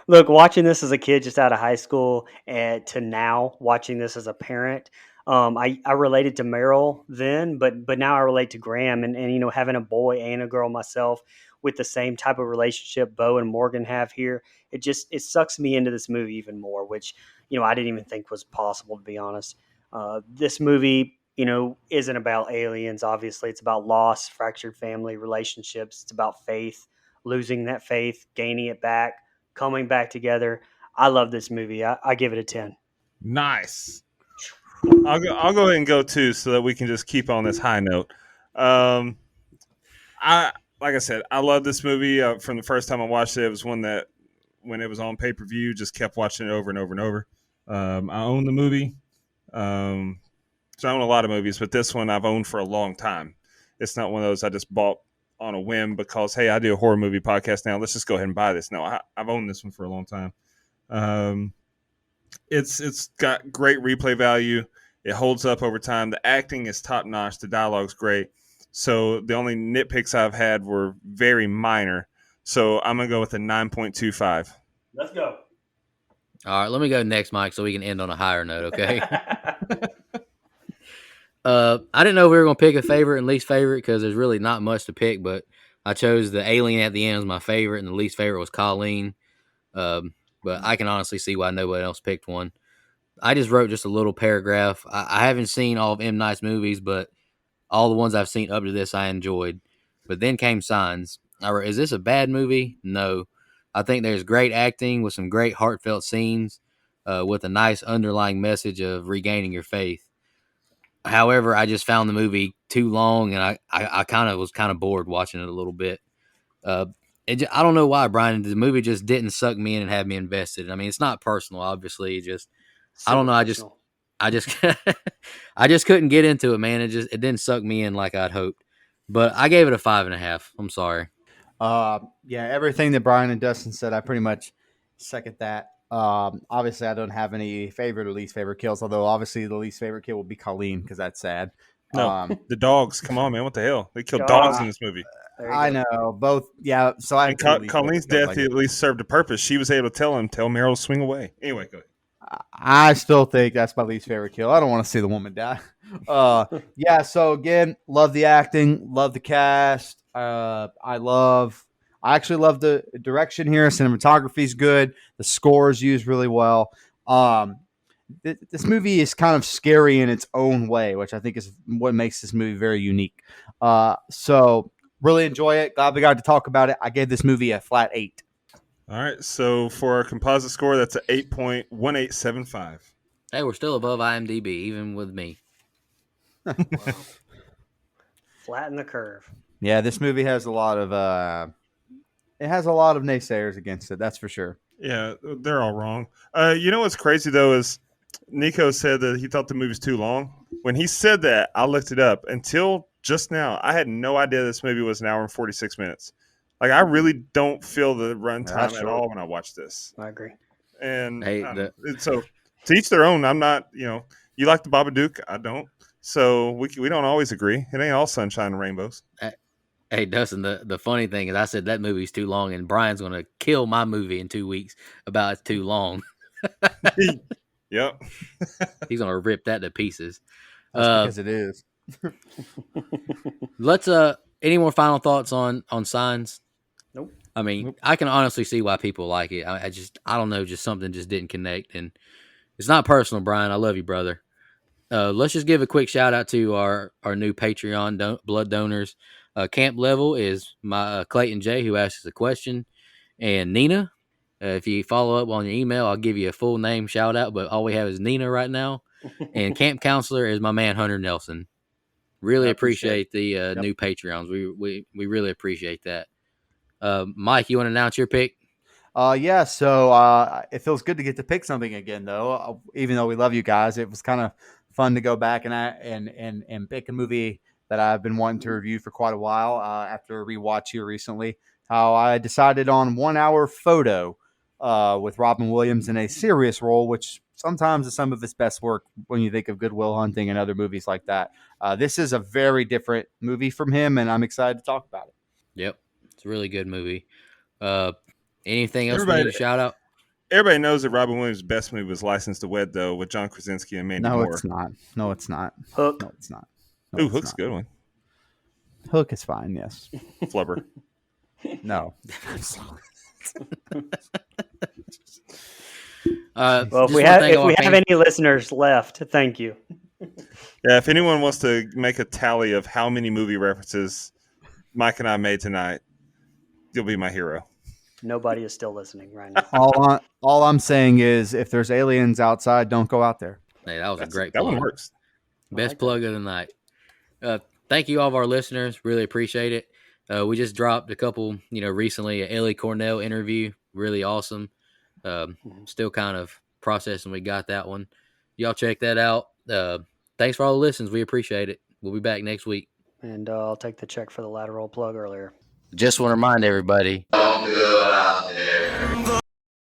Speaker 5: Look, watching this as a kid just out of high school and to now watching this as a parent, I related to Meryl then, but now I relate to Graham and having a boy and a girl myself with the same type of relationship Bo and Morgan have here. It sucks me into this movie even more, which I didn't even think was possible, to be honest. This movie, isn't about aliens. Obviously, it's about loss, fractured family relationships. It's about faith, losing that faith, gaining it back, coming back together. I love this movie. I give it a 10.
Speaker 4: Nice. I'll go ahead and go too, so that we can just keep on this high note. Like I said, I love this movie. From the first time I watched it, it was one that when it was on pay-per-view, just kept watching it over and over and over. I own the movie. So I own a lot of movies, but this one I've owned for a long time. It's not one of those I just bought on a whim because, hey, I do a horror movie podcast now. Let's just go ahead and buy this. No, I've owned this one for a long time. It's got great replay value. It holds up over time. The acting is top notch. The dialogue's great. So the only nitpicks I've had were very minor. So I'm gonna go with a 9.25.
Speaker 5: Let's go.
Speaker 2: All right, let me go next, Mike, so we can end on a higher note, okay? I didn't know if we were going to pick a favorite and least favorite because there's really not much to pick, but I chose the alien at the end as my favorite, and the least favorite was Colleen. But I can honestly see why nobody else picked one. I just wrote just a little paragraph. I haven't seen all of M. Night's movies, but all the ones I've seen up to this I enjoyed. But then came Signs. I wrote, is this a bad movie? No. I think there's great acting with some great heartfelt scenes with a nice underlying message of regaining your faith. However, I just found the movie too long, and I kind of was bored watching it a little bit. I don't know why, Brian. The movie just didn't suck me in and have me invested. I mean, it's not personal, obviously. Just I don't know. I just I just couldn't get into it, man. It didn't suck me in like I'd hoped. But I gave it a 5.5. I'm sorry.
Speaker 3: Yeah, everything that Brian and Dustin said, I pretty much second that. Obviously, I don't have any favorite or least favorite kills, although obviously the least favorite kill will be Colleen because that's sad.
Speaker 4: No, the dogs. Come on, man. What the hell? They killed
Speaker 5: Dogs.
Speaker 4: dogs in this movie.
Speaker 3: I know both. Yeah, so I
Speaker 4: And Colleen's death at least served a purpose. She was able to tell Meryl to swing away. Anyway, go ahead.
Speaker 3: I still think that's my least favorite kill. I don't want to see the woman die. Yeah. So again, love the acting, love the cast. I actually love the direction here. Cinematography is good. The score is used really well. This movie is kind of scary in its own way, which I think is what makes this movie very unique. So really enjoy it. Glad we got to talk about it. I gave this movie a flat 8.
Speaker 4: All right, so for our composite score, that's an 8.1875.
Speaker 2: Hey, we're still above IMDb, even with me.
Speaker 5: Wow. Flatten the curve.
Speaker 3: Yeah, this movie has a lot of naysayers against it. That's for sure.
Speaker 4: Yeah, they're all wrong. You know what's crazy though is Nico said that he thought the movie was too long. When he said that, I looked it up. Until just now, I had no idea this movie was an hour and 46 minutes. Like, I really don't feel the runtime at all when I watch this.
Speaker 5: I agree.
Speaker 4: And
Speaker 2: Hey,
Speaker 4: so to each their own. I'm not, you like the Babadook, I don't. So we don't always agree. It ain't all sunshine and rainbows.
Speaker 2: Hey, Dustin, the funny thing is I said that movie's too long, and Brian's going to kill my movie in 2 weeks about it's too long.
Speaker 4: Yep.
Speaker 2: He's going to rip that to pieces.
Speaker 3: That's because it is.
Speaker 2: Let's any more final thoughts on Signs?
Speaker 5: Nope.
Speaker 2: I mean, I can honestly see why people like it. I don't know, just something just didn't connect, and it's not personal, Brian. I love you, brother. Let's just give a quick shout out to our new Patreon blood donors. Camp Level is my Clayton J, who asked us a question, and Nina. If you follow up on your email, I'll give you a full name shout out, but all we have is Nina right now. And Camp Counselor is my man Hunter Nelson. Really appreciate the new Patreons. We really appreciate that. Mike, you want to announce your pick?
Speaker 3: Yeah, so it feels good to get to pick something again, though. Even though we love you guys, it was kind of fun to go back and pick a movie that I've been wanting to review for quite a while after a rewatch here recently. How I decided on 1 Hour Photo with Robin Williams in a serious role, which sometimes is some of his best work when you think of Good Will Hunting and other movies like that. This is a very different movie from him, and I'm excited to talk about it.
Speaker 2: Yep, it's a really good movie. Anything else we need to shout out?
Speaker 4: Everybody knows that Robin Williams' best movie was License to Wed, though, with John Krasinski and Mandy Moore.
Speaker 3: No, it's not.
Speaker 5: Hook.
Speaker 3: No, it's not.
Speaker 4: Ooh, Hook's a good one.
Speaker 3: Hook is fine, yes.
Speaker 4: Flubber.
Speaker 3: No.
Speaker 5: Well, if we have any listeners left, thank you.
Speaker 4: Yeah, if anyone wants to make a tally of how many movie references Mike and I made tonight, you'll be my hero.
Speaker 5: Nobody is still listening right now.
Speaker 3: All I'm saying is, if there's aliens outside, don't go out there.
Speaker 2: Hey, that was a great plug.
Speaker 4: That one works.
Speaker 2: Best plug of the night. Thank you, all of our listeners. Really appreciate it. We just dropped a couple, recently, a Ellie Cornell interview. Really awesome. Still kind of processing. We got that one. Y'all check that out. Thanks for all the listens. We appreciate it. We'll be back next week.
Speaker 5: and I'll take the check for the lateral plug earlier.
Speaker 2: Just want to remind everybody.
Speaker 6: Don't go out there